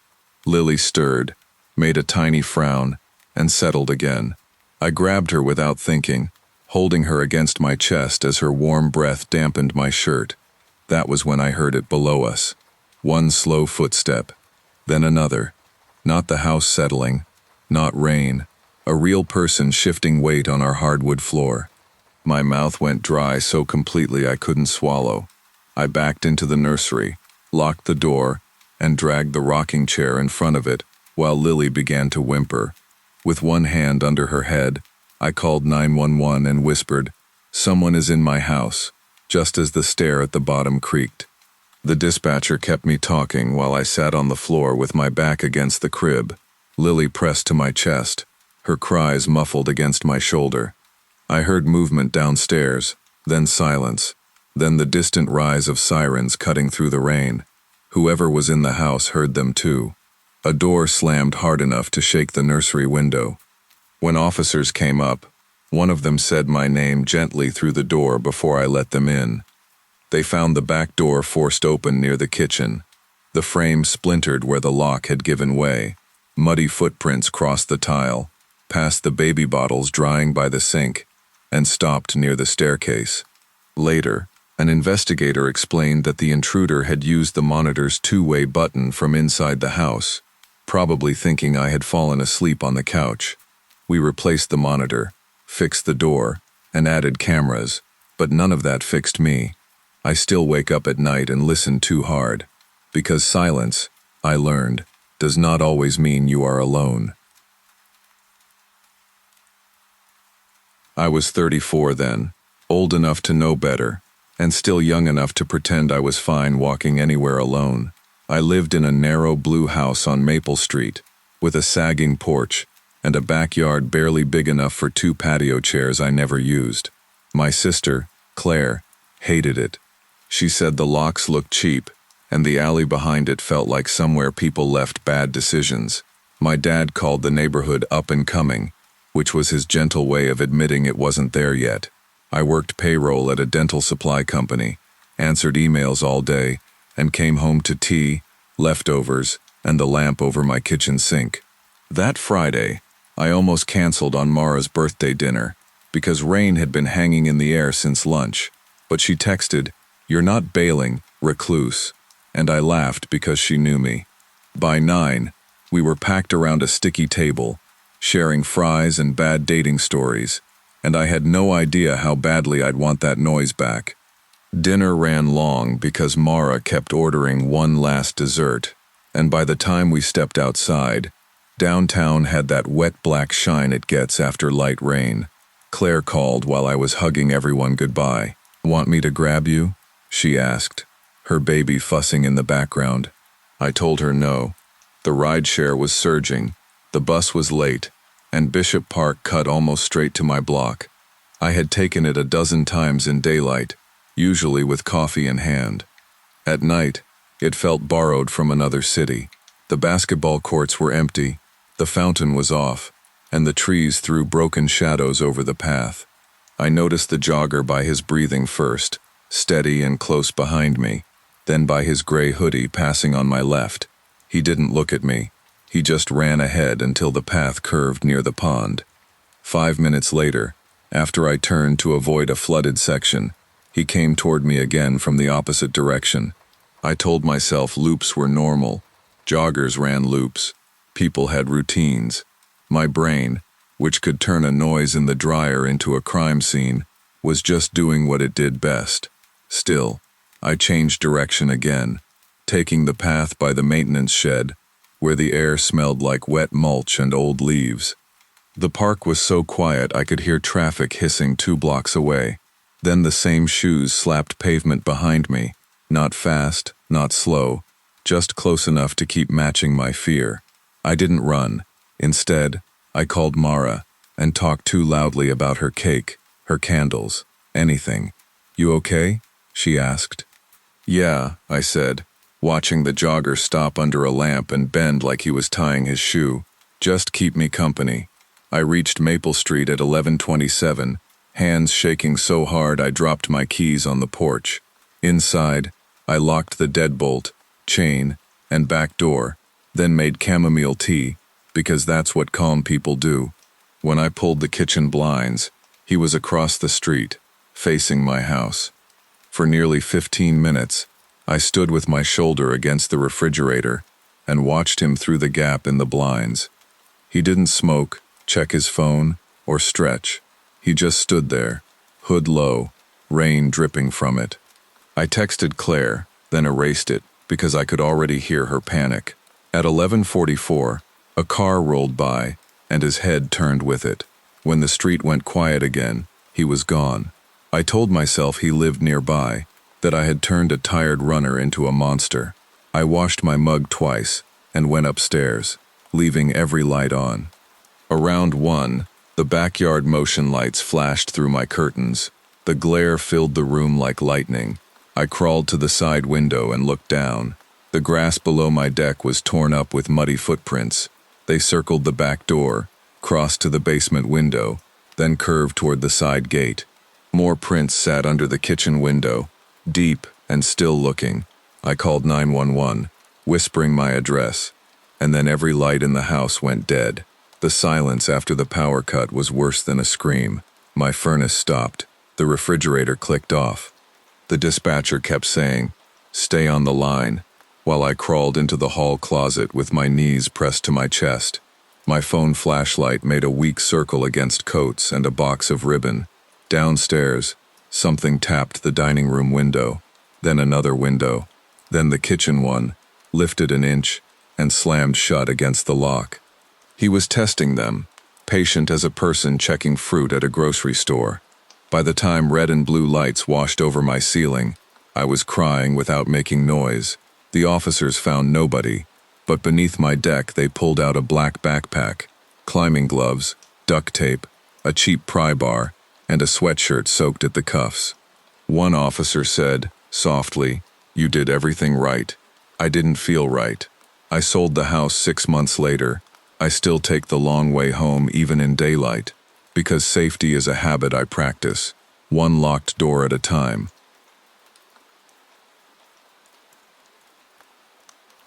Lily stirred, made a tiny frown, and settled again. I grabbed her without thinking, holding her against my chest as her warm breath dampened my shirt. That was when I heard it below us. One slow footstep, then another. Not the house settling, not rain, a real person shifting weight on our hardwood floor. My mouth went dry so completely I couldn't swallow. I backed into the nursery, locked the door, and dragged the rocking chair in front of it while Lily began to whimper. With one hand under her head, I called 911 and whispered, "Someone is in my house," just as the stair at the bottom creaked. The dispatcher kept me talking while I sat on the floor with my back against the crib, Lily pressed to my chest, her cries muffled against my shoulder. I heard movement downstairs, then silence, then the distant rise of sirens cutting through the rain. Whoever was in the house heard them too. A door slammed hard enough to shake the nursery window. When officers came up, one of them said my name gently through the door before I let them in. They found the back door forced open near the kitchen. The frame splintered where the lock had given way. Muddy footprints crossed the tile, past the baby bottles drying by the sink, and stopped near the staircase. Later, an investigator explained that the intruder had used the monitor's two-way button from inside the house, probably thinking I had fallen asleep on the couch. We replaced the monitor, fixed the door, and added cameras, but none of that fixed me. I still wake up at night and listen too hard, because silence, I learned, does not always mean you are alone. I was 34 then, old enough to know better, and still young enough to pretend I was fine walking anywhere alone. I lived in a narrow blue house on Maple Street, with a sagging porch, and a backyard barely big enough for 2 patio chairs I never used. My sister, Claire, hated it. She said the locks looked cheap, and the alley behind it felt like somewhere people left bad decisions. My dad called the neighborhood up and coming, which was his gentle way of admitting it wasn't there yet. I worked payroll at a dental supply company, answered emails all day, and came home to tea, leftovers, and the lamp over my kitchen sink. That Friday, I almost canceled on Mara's birthday dinner. because rain had been hanging in the air since lunch. But she texted, "You're not bailing, recluse," and I laughed because she knew me. By 9, we were packed around a sticky table, sharing fries and bad dating stories, and I had no idea how badly I'd want that noise back. Dinner ran long because Mara kept ordering one last dessert, and by the time we stepped outside, downtown had that wet black shine it gets after light rain. Claire called while I was hugging everyone goodbye. "Want me to grab you?" she asked, her baby fussing in the background. I told her no. The rideshare was surging, the bus was late, and Bishop Park cut almost straight to my block. I had taken it a dozen times in daylight, usually with coffee in hand. At night, it felt borrowed from another city. The basketball courts were empty, the fountain was off, and the trees threw broken shadows over the path. I noticed the jogger by his breathing first, steady and close behind me, then by his gray hoodie passing on my left. He didn't look at me. He just ran ahead until the path curved near the pond. 5 minutes later, after I turned to avoid a flooded section, he came toward me again from the opposite direction. I told myself loops were normal. Joggers ran loops. People had routines. My brain, which could turn a noise in the dryer into a crime scene, was just doing what it did best. Still, I changed direction again, taking the path by the maintenance shed, where the air smelled like wet mulch and old leaves. The park was so quiet I could hear traffic hissing 2 blocks away. Then the same shoes slapped pavement behind me, not fast, not slow, just close enough to keep matching my fear. I didn't run. Instead, I called Mara and talked too loudly about her cake, her candles, anything. "You okay?" she asked. "Yeah," I said, watching the jogger stop under a lamp and bend like he was tying his shoe. "Just keep me company." I reached Maple Street at 11:27, hands shaking so hard I dropped my keys on the porch. Inside, I locked the deadbolt, chain, and back door, then made chamomile tea, because that's what calm people do. When I pulled the kitchen blinds, he was across the street, facing my house. For nearly 15 minutes, I stood with my shoulder against the refrigerator and watched him through the gap in the blinds. He didn't smoke, check his phone, or stretch. He just stood there, hood low, rain dripping from it. I texted Claire, then erased it, because I could already hear her panic. At 11:44, a car rolled by, and his head turned with it. When the street went quiet again, he was gone. I told myself he lived nearby, that I had turned a tired runner into a monster. I washed my mug twice, and went upstairs, leaving every light on. Around 1, the backyard motion lights flashed through my curtains. The glare filled the room like lightning. I crawled to the side window and looked down. The grass below my deck was torn up with muddy footprints. They circled the back door, crossed to the basement window, then curved toward the side gate. More prints sat under the kitchen window, deep and still looking. I called 911, whispering my address, and then every light in the house went dead. The silence after the power cut was worse than a scream. My furnace stopped. The refrigerator clicked off. The dispatcher kept saying, "Stay on the line," while I crawled into the hall closet with my knees pressed to my chest. My phone flashlight made a weak circle against coats and a box of ribbon. Downstairs, something tapped the dining room window, then another window, then the kitchen one, lifted an inch, and slammed shut against the lock. He was testing them, patient as a person checking fruit at a grocery store. By the time red and blue lights washed over my ceiling, I was crying without making noise. The officers found nobody, but beneath my deck they pulled out a black backpack, climbing gloves, duct tape, a cheap pry bar, and a sweatshirt soaked at the cuffs. One officer said, softly, "You did everything right." I didn't feel right. I sold the house 6 months later. I still take the long way home even in daylight, because safety is a habit I practice, one locked door at a time.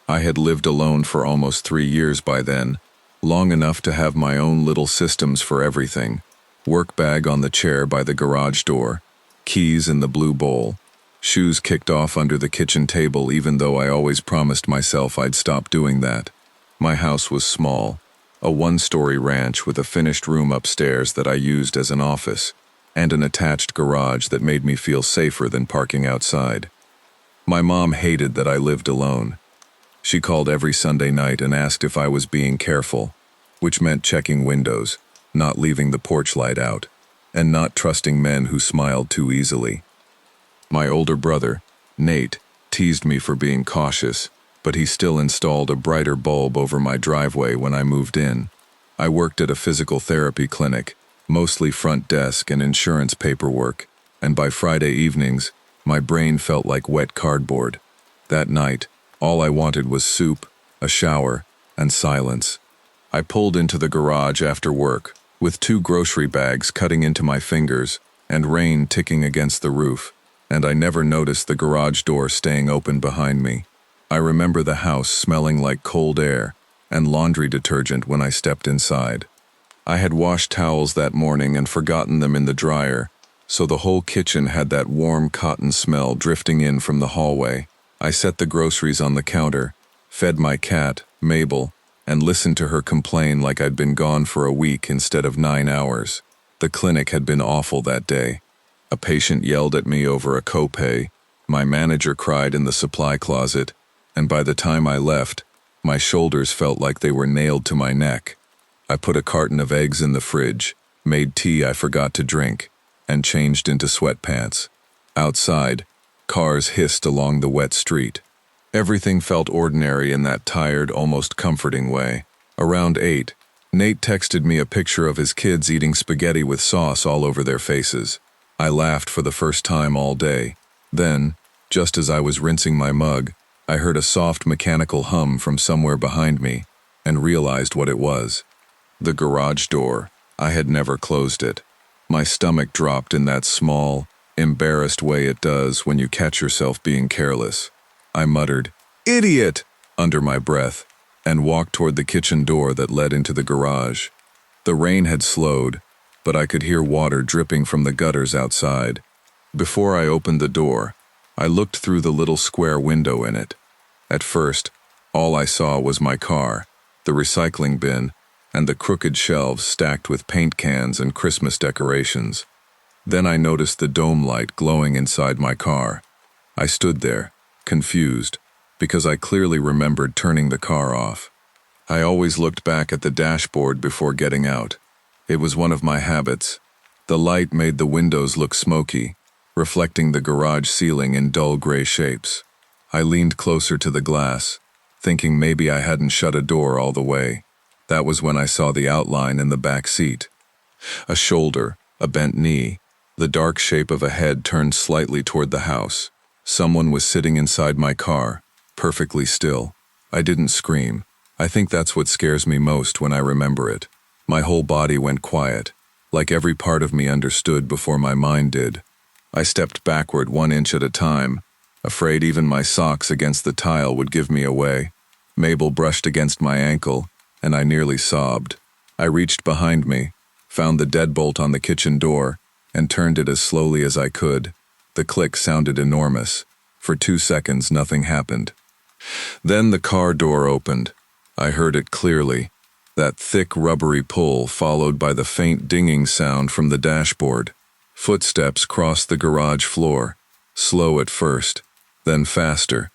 I had lived alone for almost 3 years by then, long enough to have my own little systems for everything. Work bag on the chair by the garage door, keys in the blue bowl, shoes kicked off under the kitchen table even though I always promised myself I'd stop doing that. My house was small, a one-story ranch with a finished room upstairs that I used as an office, and an attached garage that made me feel safer than parking outside. My mom hated that I lived alone. She called every Sunday night and asked if I was being careful, which meant checking windows, not leaving the porch light out, and not trusting men who smiled too easily. My older brother, Nate, teased me for being cautious, but he still installed a brighter bulb over my driveway when I moved in. I worked at a physical therapy clinic, mostly front desk and insurance paperwork, and by Friday evenings, my brain felt like wet cardboard. That night, all I wanted was soup, a shower, and silence. I pulled into the garage after work, with 2 grocery bags cutting into my fingers and rain ticking against the roof, and I never noticed the garage door staying open behind me. I remember the house smelling like cold air and laundry detergent when I stepped inside. I had washed towels that morning and forgotten them in the dryer, so the whole kitchen had that warm cotton smell drifting in from the hallway. I set the groceries on the counter, fed my cat, Mabel, and listened to her complain like I'd been gone for a week instead of 9 hours. The clinic had been awful that day. A patient yelled at me over a copay, my manager cried in the supply closet, and by the time I left, my shoulders felt like they were nailed to my neck. I put a carton of eggs in the fridge, made tea I forgot to drink, and changed into sweatpants. Outside, cars hissed along the wet street. Everything felt ordinary in that tired, almost comforting way. Around 8, Nate texted me a picture of his kids eating spaghetti with sauce all over their faces. I laughed for the first time all day. Then, just as I was rinsing my mug, I heard a soft mechanical hum from somewhere behind me and realized what it was. The garage door. I had never closed it. My stomach dropped in that small, embarrassed way it does when you catch yourself being careless. I muttered, "Idiot!" under my breath, and walked toward the kitchen door that led into the garage. The rain had slowed, but I could hear water dripping from the gutters outside. Before I opened the door, I looked through the little square window in it. At first, all I saw was my car, the recycling bin, and the crooked shelves stacked with paint cans and Christmas decorations. Then I noticed the dome light glowing inside my car. I stood there, confused, because I clearly remembered turning the car off. I always looked back at the dashboard before getting out. It was one of my habits. The light made the windows look smoky, reflecting the garage ceiling in dull gray shapes. I leaned closer to the glass, thinking maybe I hadn't shut a door all the way. That was when I saw the outline in the back seat. A shoulder, a bent knee, the dark shape of a head turned slightly toward the house. Someone was sitting inside my car, perfectly still. I didn't scream. I think that's what scares me most when I remember it. My whole body went quiet, like every part of me understood before my mind did. I stepped backward 1 inch at a time, afraid even my socks against the tile would give me away. Mabel brushed against my ankle, and I nearly sobbed. I reached behind me, found the deadbolt on the kitchen door, and turned it as slowly as I could. The click sounded enormous. For 2 seconds, nothing happened. Then the car door opened. I heard it clearly, that thick, rubbery pull followed by the faint dinging sound from the dashboard. Footsteps crossed the garage floor, slow at first, then faster.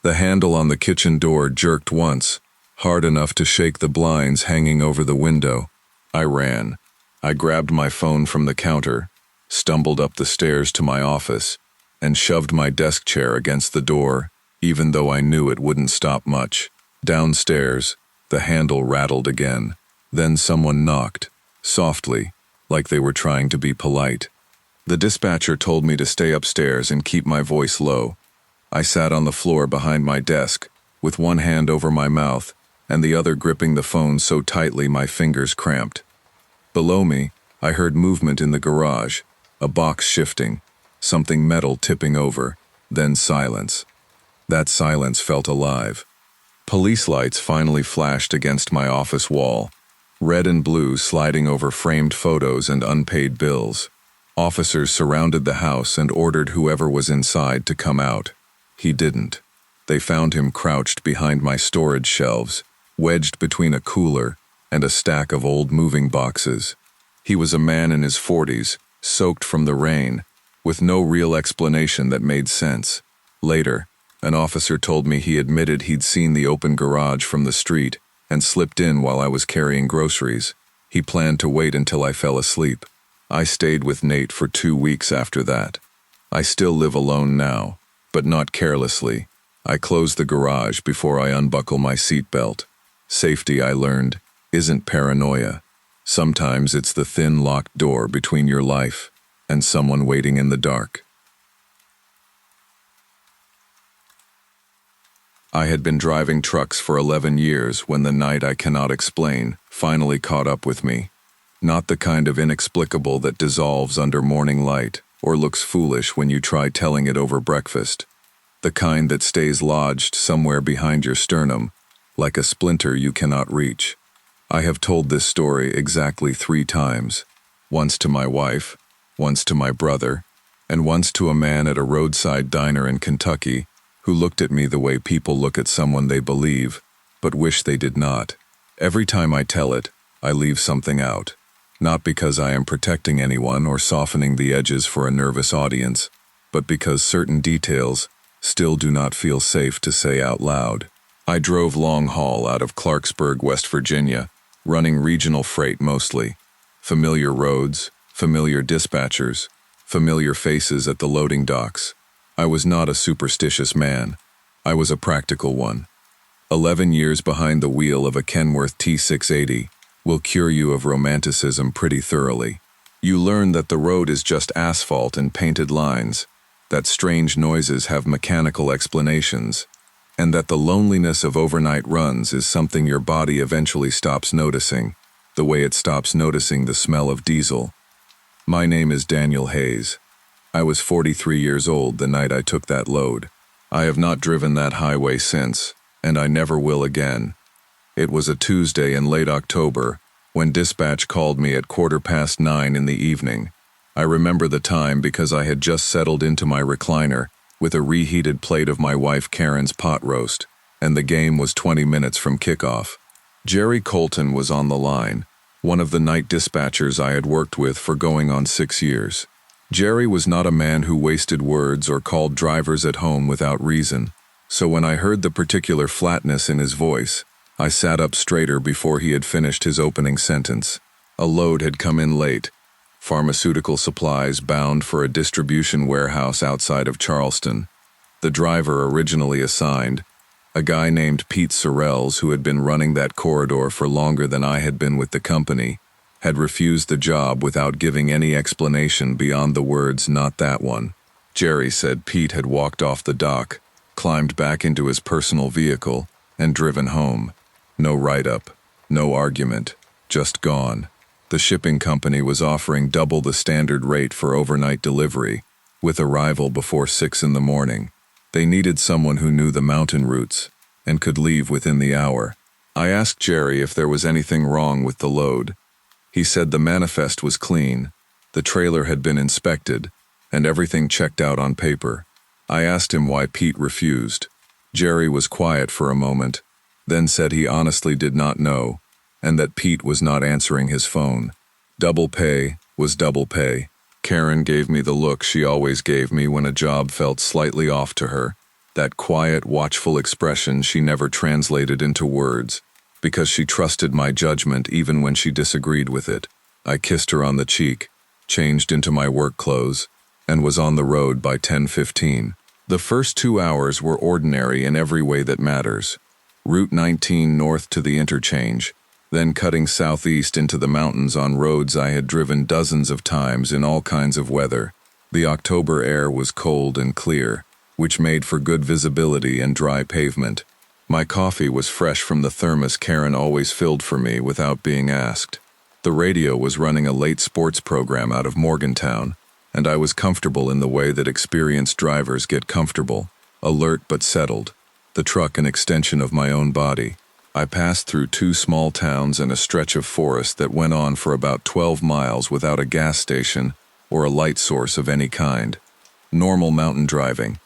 The handle on the kitchen door jerked once, hard enough to shake the blinds hanging over the window. I ran. I grabbed my phone from the counter, stumbled up the stairs to my office, and shoved my desk chair against the door, even though I knew it wouldn't stop much. Downstairs, the handle rattled again. Then someone knocked, softly, like they were trying to be polite. The dispatcher told me to stay upstairs and keep my voice low. I sat on the floor behind my desk, with one hand over my mouth, and the other gripping the phone so tightly my fingers cramped. Below me, I heard movement in the garage, a box shifting, something metal tipping over, then silence. That silence felt alive. Police lights finally flashed against my office wall. red and blue sliding over framed photos and unpaid bills. Officers surrounded the house and ordered whoever was inside to come out. He didn't. They found him crouched behind my storage shelves, wedged between a cooler and a stack of old moving boxes. He was a man in his 40s, soaked from the rain, with no real explanation that made sense. Later, an officer told me he admitted he'd seen the open garage from the street and slipped in while I was carrying groceries. He planned to wait until I fell asleep. I stayed with Nate for 2 weeks after that. I still live alone now, but not carelessly. I close the garage before I unbuckle my seatbelt. Safety, I learned, isn't paranoia. Sometimes it's the thin locked door between your life and someone waiting in the dark. I had been driving trucks for 11 years when the night I cannot explain finally caught up with me. Not the kind of inexplicable that dissolves under morning light or looks foolish when you try telling it over breakfast. The kind that stays lodged somewhere behind your sternum, like a splinter you cannot reach. I have told this story exactly 3 times, once to my wife, once to my brother, and once to a man at a roadside diner in Kentucky who looked at me the way people look at someone they believe, but wish they did not. Every time I tell it, I leave something out. Not because I am protecting anyone or softening the edges for a nervous audience, but because certain details still do not feel safe to say out loud. I drove long haul out of Clarksburg, West Virginia, running regional freight mostly. Familiar roads, familiar dispatchers, familiar faces at the loading docks. I was not a superstitious man. I was a practical one. 11 years behind the wheel of a Kenworth T680 will cure you of romanticism pretty thoroughly. You learn that the road is just asphalt and painted lines, that strange noises have mechanical explanations, and that the loneliness of overnight runs is something your body eventually stops noticing, the way it stops noticing the smell of diesel. My name is Daniel Hayes. I was 43 years old the night I took that load. I have not driven that highway since, and I never will again. It was a Tuesday in late October when dispatch called me at 9:15 in the evening. I remember the time because I had just settled into my recliner with a reheated plate of my wife Karen's pot roast, and the game was 20 minutes from kickoff. Jerry Colton was on the line, one of the night dispatchers I had worked with for going on 6 years. Jerry was not a man who wasted words or called drivers at home without reason, so when I heard the particular flatness in his voice, I sat up straighter before he had finished his opening sentence. A load had come in late, pharmaceutical supplies bound for a distribution warehouse outside of Charleston. The driver originally assigned, a guy named Pete Sorrells who had been running that corridor for longer than I had been with the company, had refused the job without giving any explanation beyond the words, "Not that one." Jerry said Pete had walked off the dock, climbed back into his personal vehicle, and driven home. No write-up, no argument, just gone. The shipping company was offering double the standard rate for overnight delivery, with arrival before 6 in the morning. They needed someone who knew the mountain routes and could leave within the hour. I asked Jerry if there was anything wrong with the load. He said the manifest was clean, the trailer had been inspected, and everything checked out on paper. I asked him why Pete refused. Jerry was quiet for a moment, then said he honestly did not know, and that Pete was not answering his phone. Double pay was double pay. Karen gave me the look she always gave me when a job felt slightly off to her, that quiet, watchful expression she never translated into words, because she trusted my judgment even when she disagreed with it. I kissed her on the cheek, changed into my work clothes, and was on the road by 10:15. The first 2 hours were ordinary in every way that matters. Route 19 north to the interchange, then cutting southeast into the mountains on roads I had driven dozens of times in all kinds of weather. The October air was cold and clear, which made for good visibility and dry pavement. My coffee was fresh from the thermos Karen always filled for me without being asked. The radio was running a late sports program out of Morgantown, and I was comfortable in the way that experienced drivers get comfortable, alert but settled, the truck an extension of my own body. I passed through 2 small towns and a stretch of forest that went on for about 12 miles without a gas station or a light source of any kind. Normal mountain driving.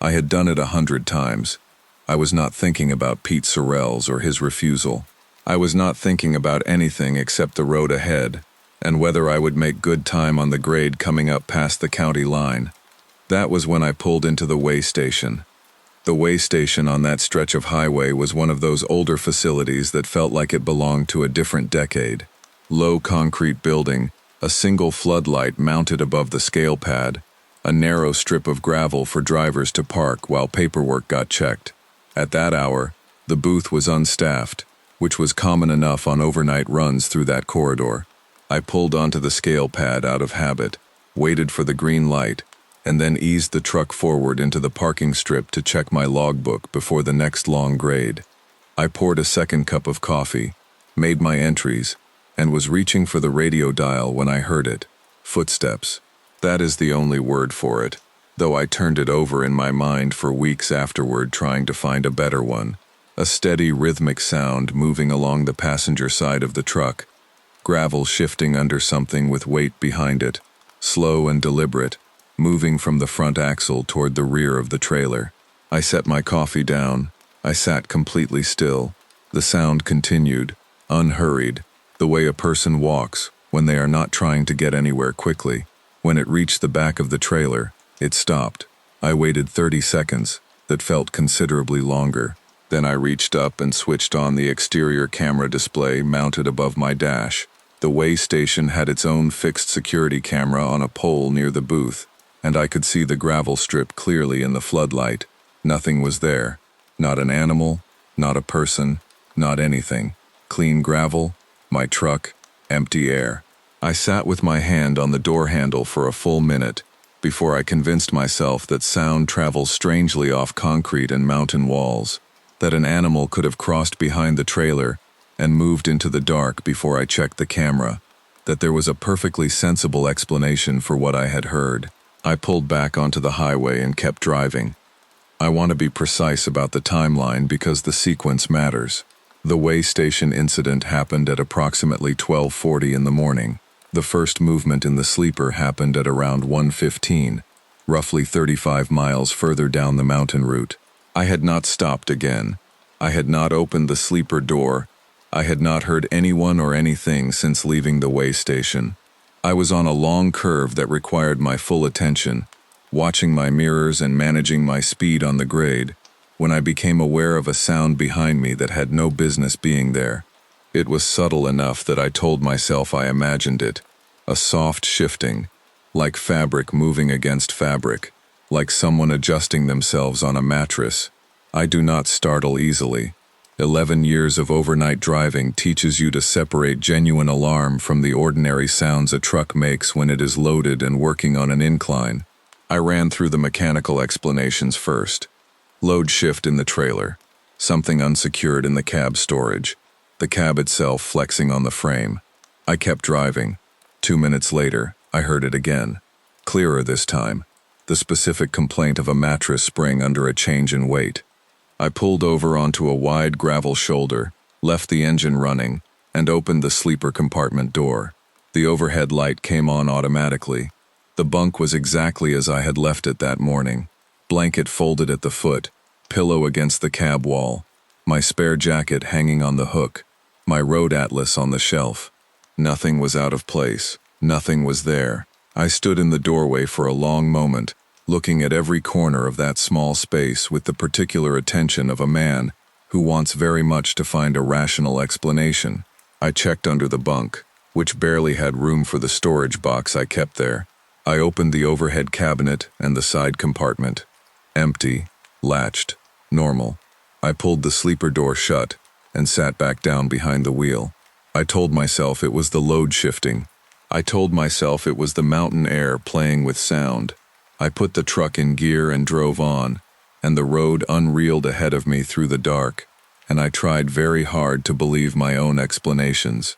I had done it 100 times. I was not thinking about Pete Sorrells or his refusal. I was not thinking about anything except the road ahead, and whether I would make good time on the grade coming up past the county line. That was when I pulled into the way station. The way station on that stretch of highway was one of those older facilities that felt like it belonged to a different decade. Low concrete building, a single floodlight mounted above the scale pad, a narrow strip of gravel for drivers to park while paperwork got checked. At that hour, the booth was unstaffed, which was common enough on overnight runs through that corridor. I pulled onto the scale pad out of habit, waited for the green light, and then eased the truck forward into the parking strip to check my logbook before the next long grade. I poured a second cup of coffee, made my entries, and was reaching for the radio dial when I heard it. Footsteps. That is the only word for it, though I turned it over in my mind for weeks afterward trying to find a better one. A steady rhythmic sound moving along the passenger side of the truck, gravel shifting under something with weight behind it, slow and deliberate, moving from the front axle toward the rear of the trailer. I set my coffee down. I sat completely still. The sound continued, unhurried, the way a person walks when they are not trying to get anywhere quickly. When it reached the back of the trailer, it stopped. I waited 30 seconds, that felt considerably longer. Then I reached up and switched on the exterior camera display mounted above my dash. The way station had its own fixed security camera on a pole near the booth, and I could see the gravel strip clearly in the floodlight. Nothing was there. Not an animal, not a person, not anything. Clean gravel, my truck, empty air. I sat with my hand on the door handle for a full minute before I convinced myself that sound travels strangely off concrete and mountain walls, that an animal could have crossed behind the trailer and moved into the dark before I checked the camera, that there was a perfectly sensible explanation for what I had heard. I pulled back onto the highway and kept driving. I want to be precise about the timeline because the sequence matters. The way station incident happened at approximately 12:40 in the morning. The first movement in the sleeper happened at around 1:15, roughly 35 miles further down the mountain route. I had not stopped again. I had not opened the sleeper door. I had not heard anyone or anything since leaving the way station. I was on a long curve that required my full attention, watching my mirrors and managing my speed on the grade, when I became aware of a sound behind me that had no business being there. It was subtle enough that I told myself I imagined it. A soft shifting, like fabric moving against fabric, like someone adjusting themselves on a mattress. I do not startle easily. 11 years of overnight driving teaches you to separate genuine alarm from the ordinary sounds a truck makes when it is loaded and working on an incline. I ran through the mechanical explanations first. Load shift in the trailer, something unsecured in the cab storage, the cab itself flexing on the frame. I kept driving. 2 minutes later, I heard it again. Clearer this time, the specific complaint of a mattress spring under a change in weight. I pulled over onto a wide gravel shoulder, left the engine running, and opened the sleeper compartment door. The overhead light came on automatically. The bunk was exactly as I had left it that morning. Blanket folded at the foot, pillow against the cab wall, my spare jacket hanging on the hook, my road atlas on the shelf. Nothing was out of place. Nothing was there. I stood in the doorway for a long moment, looking at every corner of that small space with the particular attention of a man who wants very much to find a rational explanation. I checked under the bunk, which barely had room for the storage box I kept there. I opened the overhead cabinet and the side compartment. Empty, latched, normal. I pulled the sleeper door shut and sat back down behind the wheel. I told myself it was the load shifting. I told myself it was the mountain air playing with sound. I put the truck in gear and drove on, and the road unreeled ahead of me through the dark, and I tried very hard to believe my own explanations.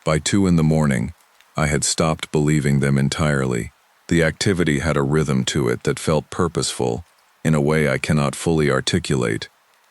By 2 in the morning, I had stopped believing them entirely. The activity had a rhythm to it that felt purposeful, in a way I cannot fully articulate.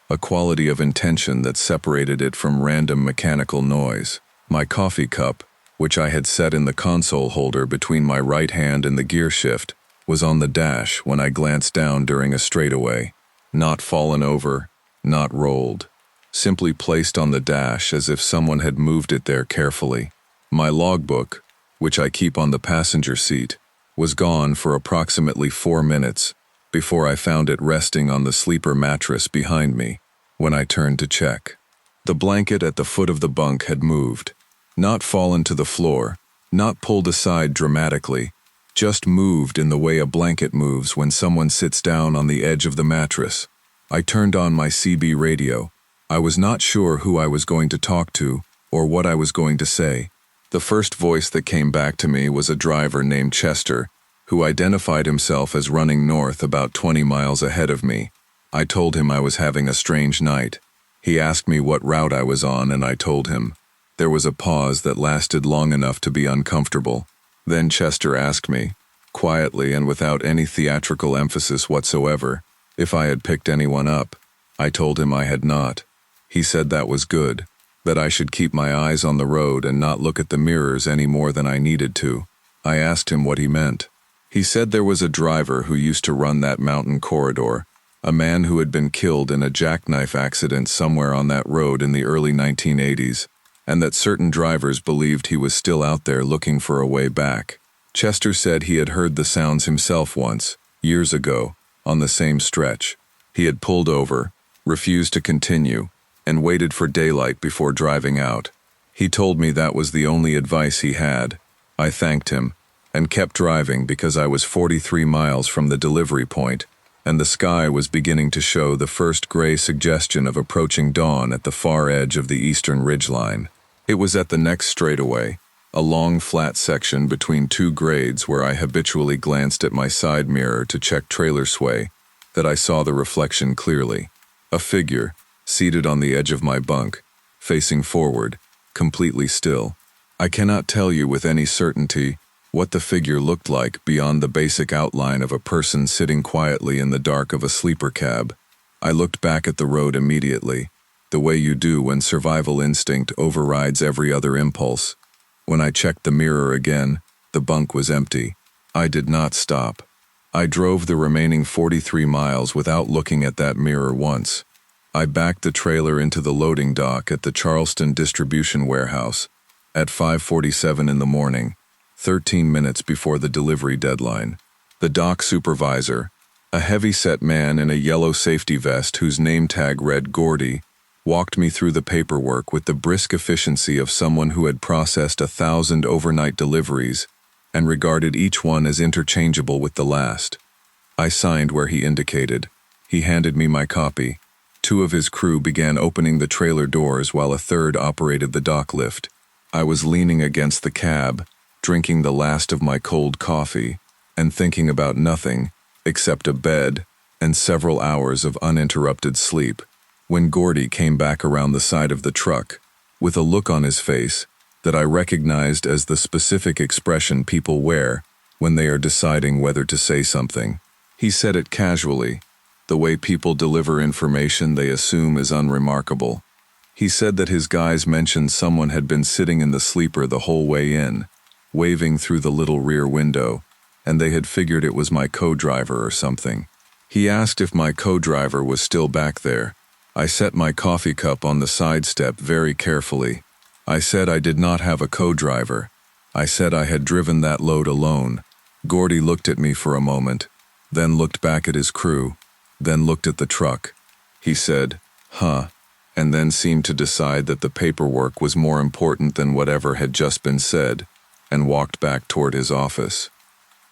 a quality of intention that separated it from random mechanical noise. My coffee cup, which I had set in the console holder between my right hand and the gear shift, was on the dash when I glanced down during a straightaway. Not fallen over, not rolled. Simply placed on the dash as if someone had moved it there carefully. My logbook, which I keep on the passenger seat, was gone for approximately 4 minutes before I found it resting on the sleeper mattress behind me when I turned to check. The blanket at the foot of the bunk had moved, not fallen to the floor, not pulled aside dramatically, just moved in the way a blanket moves when someone sits down on the edge of the mattress. I turned on my CB radio. I was not sure who I was going to talk to or what I was going to say. The first voice that came back to me was a driver named Chester, who identified himself as running north about 20 miles ahead of me. I told him I was having a strange night. He asked me what route I was on, and I told him. There was a pause that lasted long enough to be uncomfortable. Then Chester asked me, quietly and without any theatrical emphasis whatsoever, if I had picked anyone up. I told him I had not. He said that was good, that I should keep my eyes on the road and not look at the mirrors any more than I needed to. I asked him what he meant. He said there was a driver who used to run that mountain corridor, a man who had been killed in a jackknife accident somewhere on that road in the early 1980s, and that certain drivers believed he was still out there looking for a way back. Chester said he had heard the sounds himself once, years ago, on the same stretch. He had pulled over, refused to continue, and waited for daylight before driving out. He told me that was the only advice he had. I thanked him, and kept driving because I was 43 miles from the delivery point, and the sky was beginning to show the first gray suggestion of approaching dawn at the far edge of the eastern ridgeline. It was at the next straightaway, a long flat section between two grades where I habitually glanced at my side mirror to check trailer sway, that I saw the reflection clearly. A figure, seated on the edge of my bunk, facing forward, completely still. I cannot tell you with any certainty what the figure looked like beyond the basic outline of a person sitting quietly in the dark of a sleeper cab. I looked back at the road immediately, the way you do when survival instinct overrides every other impulse. When I checked the mirror again, the bunk was empty. I did not stop. I drove the remaining 43 miles without looking at that mirror once. I backed the trailer into the loading dock at the Charleston distribution warehouse at 5:47 in the morning, 13 minutes before the delivery deadline. The dock supervisor, a heavy-set man in a yellow safety vest whose name tag read Gordy, walked me through the paperwork with the brisk efficiency of someone who had processed 1,000 overnight deliveries and regarded each one as interchangeable with the last. I signed where he indicated. He handed me my copy. 2 of his crew began opening the trailer doors while a third operated the dock lift. I was leaning against the cab, drinking the last of my cold coffee, and thinking about nothing except a bed and several hours of uninterrupted sleep, when Gordy came back around the side of the truck, with a look on his face that I recognized as the specific expression people wear when they are deciding whether to say something. He said it casually, the way people deliver information they assume is unremarkable. He said that his guys mentioned someone had been sitting in the sleeper the whole way in, waving through the little rear window, and they had figured it was my co-driver or something. He asked if my co-driver was still back there. I set my coffee cup on the side step very carefully. I said I did not have a co-driver. I said I had driven that load alone. Gordy looked at me for a moment, then looked back at his crew, then looked at the truck. He said, "Huh," and then seemed to decide that the paperwork was more important than whatever had just been said, and walked back toward his office.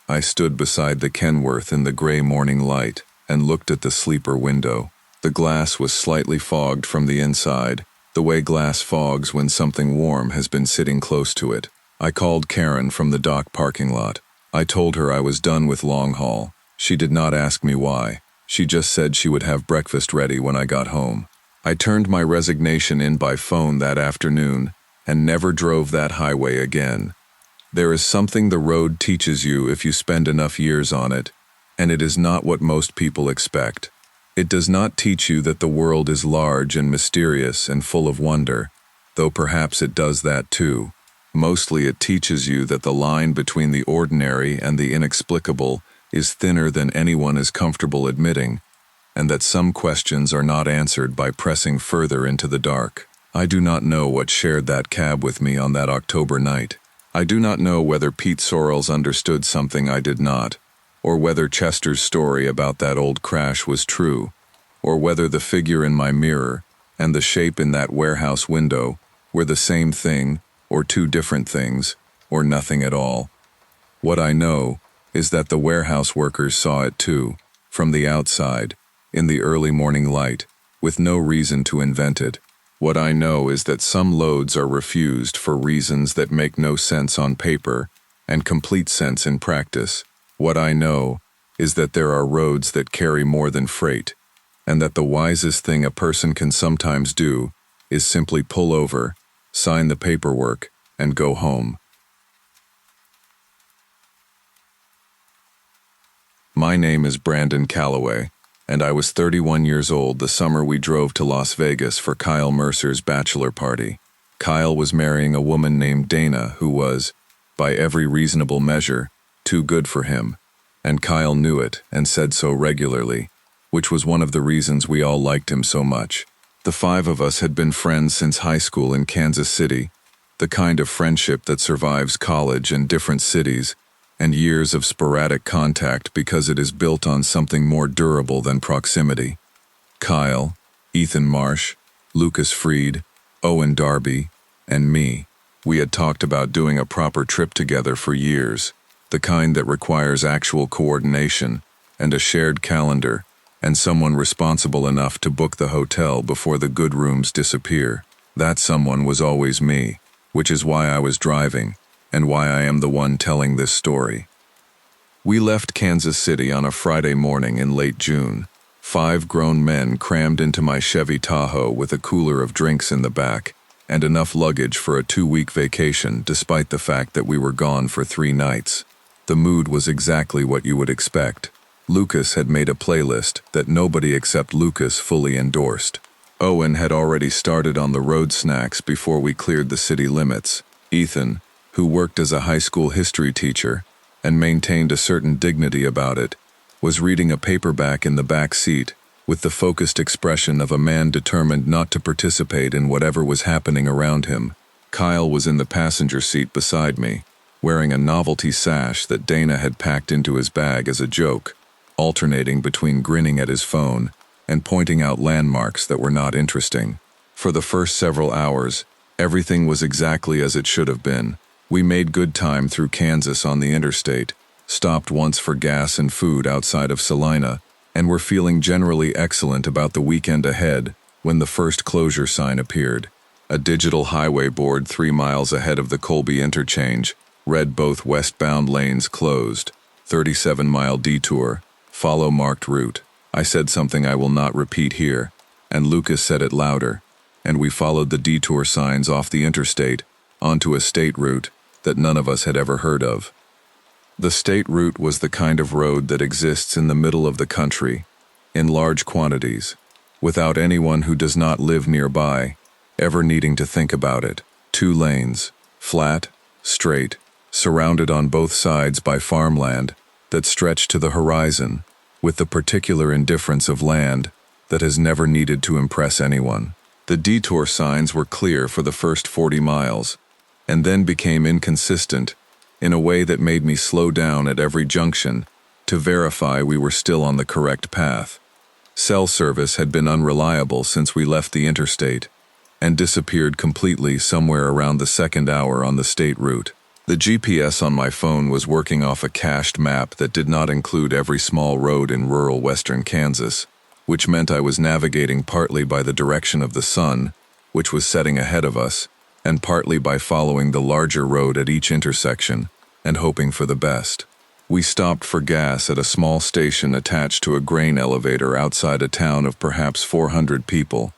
I stood beside the Kenworth in the gray morning light and looked at the sleeper window. The glass was slightly fogged from the inside, the way glass fogs when something warm has been sitting close to it. I called Karen from the dock parking lot. I told her I was done with long haul. She did not ask me why. She just said she would have breakfast ready when I got home. I turned my resignation in by phone that afternoon and never drove that highway again. There is something the road teaches you if you spend enough years on it, and it is not what most people expect. It does not teach you that the world is large and mysterious and full of wonder, though perhaps it does that too. Mostly it teaches you that the line between the ordinary and the inexplicable is thinner than anyone is comfortable admitting, and that some questions are not answered by pressing further into the dark. I do not know what shared that cab with me on that October night. I do not know whether Pete Sorrells understood something I did not, or whether Chester's story about that old crash was true, or whether the figure in my mirror and the shape in that warehouse window were the same thing, or two different things, or nothing at all. What I know is that the warehouse workers saw it too, from the outside, in the early morning light, with no reason to invent it. What I know is that some loads are refused for reasons that make no sense on paper and complete sense in practice. What I know is that there are roads that carry more than freight, and that the wisest thing a person can sometimes do is simply pull over, sign the paperwork, and go home. My name is Brandon Calloway, and I was 31 years old the summer we drove to Las Vegas for Kyle Mercer's bachelor party. Kyle was marrying a woman named Dana who was, by every reasonable measure, too good for him, and Kyle knew it and said so regularly, which was one of the reasons we all liked him so much. The five of us had been friends since high school in Kansas City, the kind of friendship that survives college and different cities, and years of sporadic contact because it is built on something more durable than proximity. Kyle, Ethan Marsh, Lucas Freed, Owen Darby, and me. We had talked about doing a proper trip together for years, the kind that requires actual coordination and a shared calendar and someone responsible enough to book the hotel before the good rooms disappear. That someone was always me, which is why I was driving and why I am the one telling this story. We left Kansas City on a Friday morning in late June. 5 grown men crammed into my Chevy Tahoe with a cooler of drinks in the back and enough luggage for a 2-week vacation despite the fact that we were gone for 3 nights. The mood was exactly what you would expect. Lucas had made a playlist that nobody except Lucas fully endorsed. Owen had already started on the road snacks before we cleared the city limits. Ethan, who worked as a high school history teacher and maintained a certain dignity about it, was reading a paperback in the back seat with the focused expression of a man determined not to participate in whatever was happening around him. Kyle was in the passenger seat beside me, wearing a novelty sash that Dana had packed into his bag as a joke, alternating between grinning at his phone and pointing out landmarks that were not interesting. For the first several hours, everything was exactly as it should have been. We made good time through Kansas on the interstate, stopped once for gas and food outside of Salina, and were feeling generally excellent about the weekend ahead when the first closure sign appeared. A digital highway board 3 miles ahead of the Colby interchange read both westbound lanes closed, 37-mile detour, follow marked route. I said something I will not repeat here, and Lucas said it louder, and we followed the detour signs off the interstate onto a state route that none of us had ever heard of. The state route was the kind of road that exists in the middle of the country, in large quantities, without anyone who does not live nearby ever needing to think about it. 2 lanes, flat, straight, surrounded on both sides by farmland that stretch to the horizon, with the particular indifference of land that has never needed to impress anyone. The detour signs were clear for the first 40 miles, and then became inconsistent in a way that made me slow down at every junction to verify we were still on the correct path. Cell service had been unreliable since we left the interstate, and disappeared completely somewhere around the 2nd hour on the state route. The GPS on my phone was working off a cached map that did not include every small road in rural western Kansas, which meant I was navigating partly by the direction of the sun, which was setting ahead of us, and partly by following the larger road at each intersection and hoping for the best. We stopped for gas at a small station attached to a grain elevator outside a town of perhaps 400 people,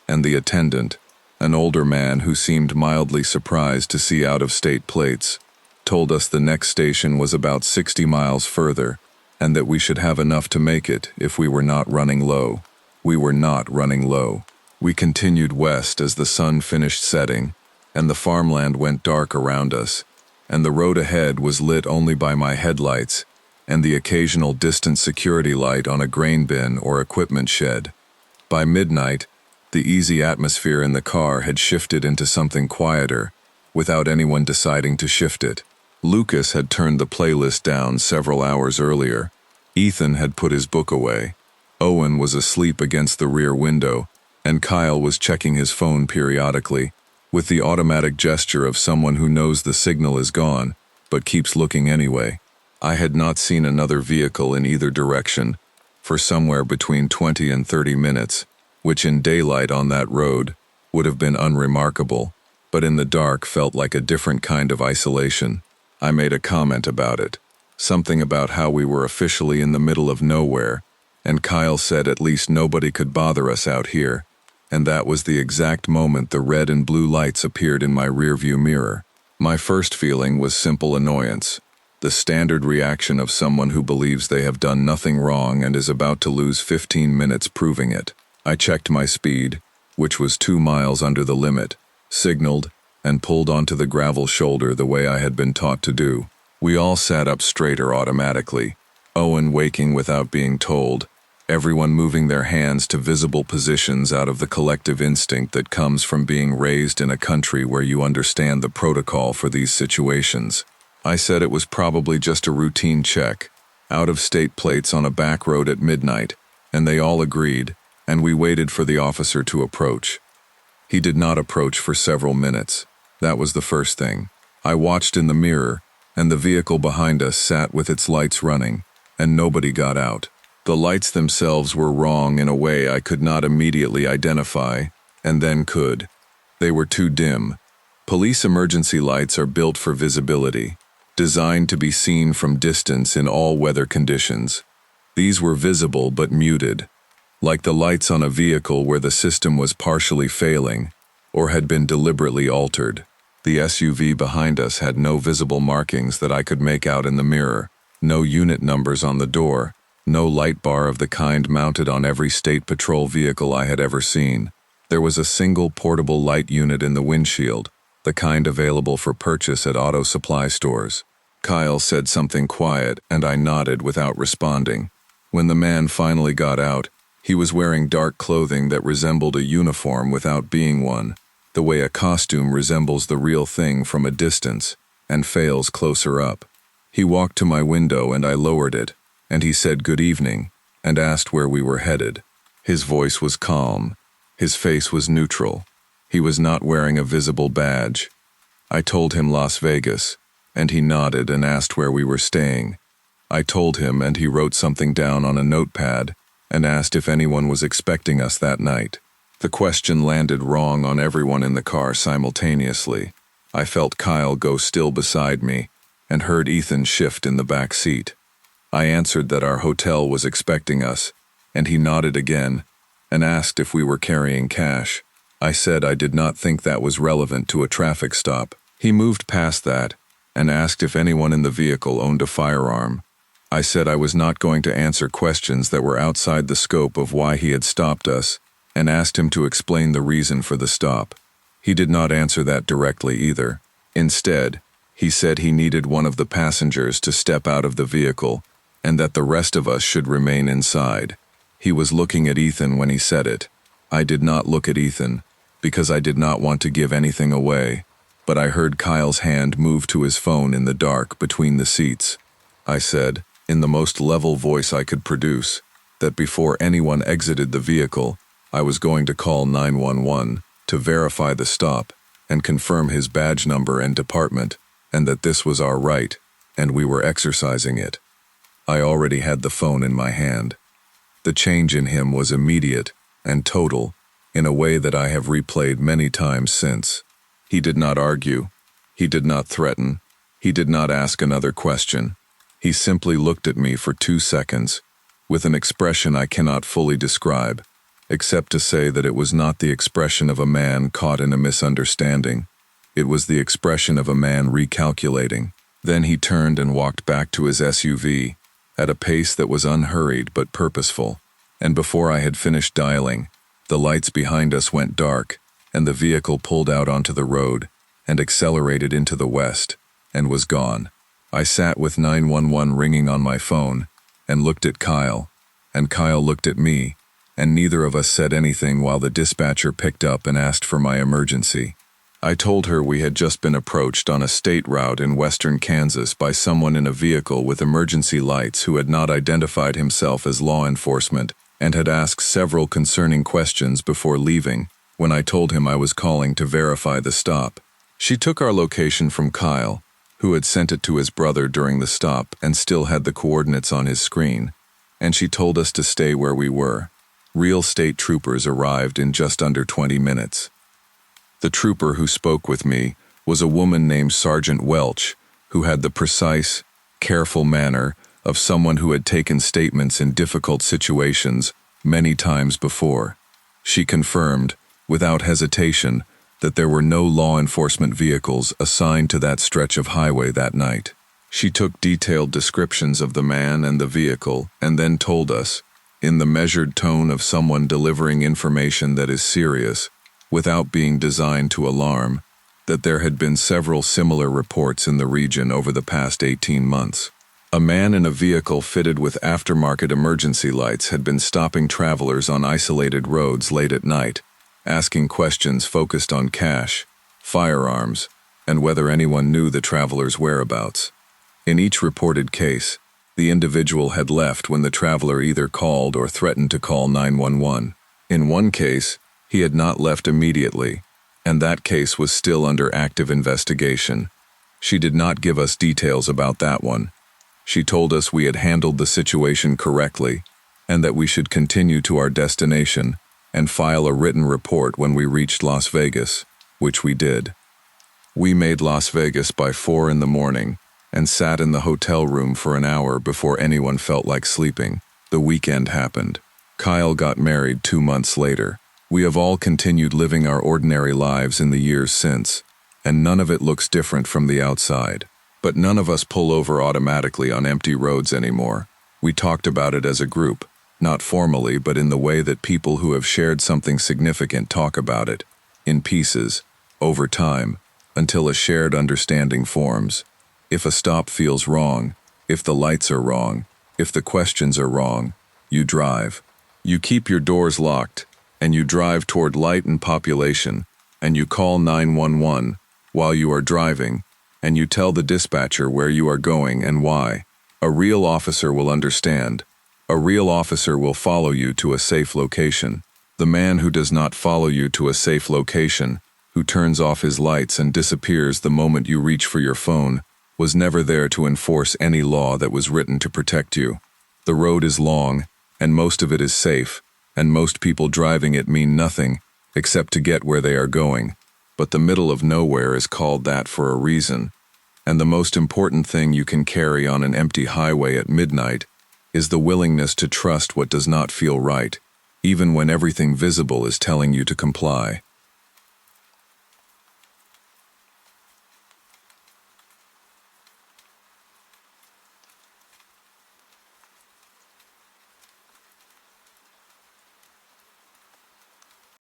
and the attendant, an older man who seemed mildly surprised to see out-of-state plates, told us the next station was about 60 miles further and that we should have enough to make it if we were not running low. We were not running low. We continued west as the sun finished setting, and the farmland went dark around us, and the road ahead was lit only by my headlights and the occasional distant security light on a grain bin or equipment shed. By midnight, the easy atmosphere in the car had shifted into something quieter, without anyone deciding to shift it. Lucas had turned the playlist down several hours earlier. Ethan had put his book away. Owen was asleep against the rear window, and Kyle was checking his phone periodically, with the automatic gesture of someone who knows the signal is gone, but keeps looking anyway. I had not seen another vehicle in either direction for somewhere between 20 and 30 minutes, which in daylight on that road would have been unremarkable, but in the dark felt like a different kind of isolation. I made a comment about it, something about how we were officially in the middle of nowhere, and Kyle said at least nobody could bother us out here, and that was the exact moment the red and blue lights appeared in my rearview mirror. My first feeling was simple annoyance, the standard reaction of someone who believes they have done nothing wrong and is about to lose 15 minutes proving it. I checked my speed, which was 2 miles under the limit, signaled, and pulled onto the gravel shoulder the way I had been taught to do. We all sat up straighter automatically, Owen waking without being told, everyone moving their hands to visible positions out of the collective instinct that comes from being raised in a country where you understand the protocol for these situations. I said it was probably just a routine check, out-of-state plates on a back road at midnight, and they all agreed, and we waited for the officer to approach. He did not approach for several minutes. That was the first thing. I watched in the mirror, and the vehicle behind us sat with its lights running, and nobody got out. The lights themselves were wrong in a way I could not immediately identify, and then could. They were too dim. Police emergency lights are built for visibility, designed to be seen from distance in all weather conditions. These were visible but muted, like the lights on a vehicle where the system was partially failing or had been deliberately altered. The SUV behind us had no visible markings that I could make out in the mirror, no unit numbers on the door, no light bar of the kind mounted on every state patrol vehicle I had ever seen. There was a single portable light unit in the windshield, the kind available for purchase at auto supply stores. Kyle said something quiet, and I nodded without responding. When the man finally got out, he was wearing dark clothing that resembled a uniform without being one, the way a costume resembles the real thing from a distance and fails closer up. He walked to my window and I lowered it, and he said good evening and asked where we were headed. His voice was calm. His face was neutral. He was not wearing a visible badge. I told him Las Vegas, and he nodded and asked where we were staying. I told him, and he wrote something down on a notepad and asked if anyone was expecting us that night. The question landed wrong on everyone in the car simultaneously. I felt Kyle go still beside me and heard Ethan shift in the back seat. I answered that our hotel was expecting us, and he nodded again and asked if we were carrying cash. I said I did not think that was relevant to a traffic stop. He moved past that and asked if anyone in the vehicle owned a firearm. I said I was not going to answer questions that were outside the scope of why he had stopped us, and asked him to explain the reason for the stop. He did not answer that directly either. Instead, he said he needed one of the passengers to step out of the vehicle and that the rest of us should remain inside. He was looking at Ethan when he said it. I did not look at Ethan, because I did not want to give anything away, but I heard Kyle's hand move to his phone in the dark between the seats. I said, in the most level voice I could produce, that before anyone exited the vehicle, I was going to call 911 to verify the stop and confirm his badge number and department, and that this was our right, and we were exercising it. I already had the phone in my hand. The change in him was immediate and total, in a way that I have replayed many times since. He did not argue. He did not threaten. He did not ask another question. He simply looked at me for 2 seconds, with an expression I cannot fully describe, except to say that it was not the expression of a man caught in a misunderstanding. It was the expression of a man recalculating. Then he turned and walked back to his SUV, at a pace that was unhurried but purposeful. And before I had finished dialing, the lights behind us went dark, and the vehicle pulled out onto the road and accelerated into the west, and was gone. I sat with 911 ringing on my phone, and looked at Kyle, and Kyle looked at me, and neither of us said anything while the dispatcher picked up and asked for my emergency. I told her we had just been approached on a state route in western Kansas by someone in a vehicle with emergency lights who had not identified himself as law enforcement and had asked several concerning questions before leaving when I told him I was calling to verify the stop. She took our location from Kyle, who had sent it to his brother during the stop and still had the coordinates on his screen, and she told us to stay where we were. Real state troopers arrived in just under 20 minutes. The trooper who spoke with me was a woman named Sergeant Welch, who had the precise, careful manner of someone who had taken statements in difficult situations many times before. She confirmed, without hesitation, that there were no law enforcement vehicles assigned to that stretch of highway that night. She took detailed descriptions of the man and the vehicle and then told us, in the measured tone of someone delivering information that is serious, without being designed to alarm, that there had been several similar reports in the region over the past 18 months. A man in a vehicle fitted with aftermarket emergency lights had been stopping travelers on isolated roads late at night, asking questions focused on cash, firearms, and whether anyone knew the traveler's whereabouts. In each reported case, the individual had left when the traveler either called or threatened to call 911. In one case, he had not left immediately, and that case was still under active investigation. She did not give us details about that one. She told us we had handled the situation correctly, and that we should continue to our destination and file a written report when we reached Las Vegas, which we did. We made Las Vegas by 4 in the morning and sat in the hotel room for an hour before anyone felt like sleeping. The weekend happened. Kyle got married 2 months later. We have all continued living our ordinary lives in the years since, and none of it looks different from the outside. But none of us pull over automatically on empty roads anymore. We talked about it as a group, not formally, but in the way that people who have shared something significant talk about it, in pieces, over time, until a shared understanding forms. If a stop feels wrong, if the lights are wrong, if the questions are wrong, you drive. You keep your doors locked, and you drive toward light and population, and you call 911 while you are driving, and you tell the dispatcher where you are going and why. A real officer will understand. A real officer will follow you to a safe location. The man who does not follow you to a safe location, who turns off his lights and disappears the moment you reach for your phone, was never there to enforce any law that was written to protect you. The road is long, and most of it is safe, and most people driving it mean nothing except to get where they are going. But the middle of nowhere is called that for a reason, and the most important thing you can carry on an empty highway at midnight is the willingness to trust what does not feel right, even when everything visible is telling you to comply.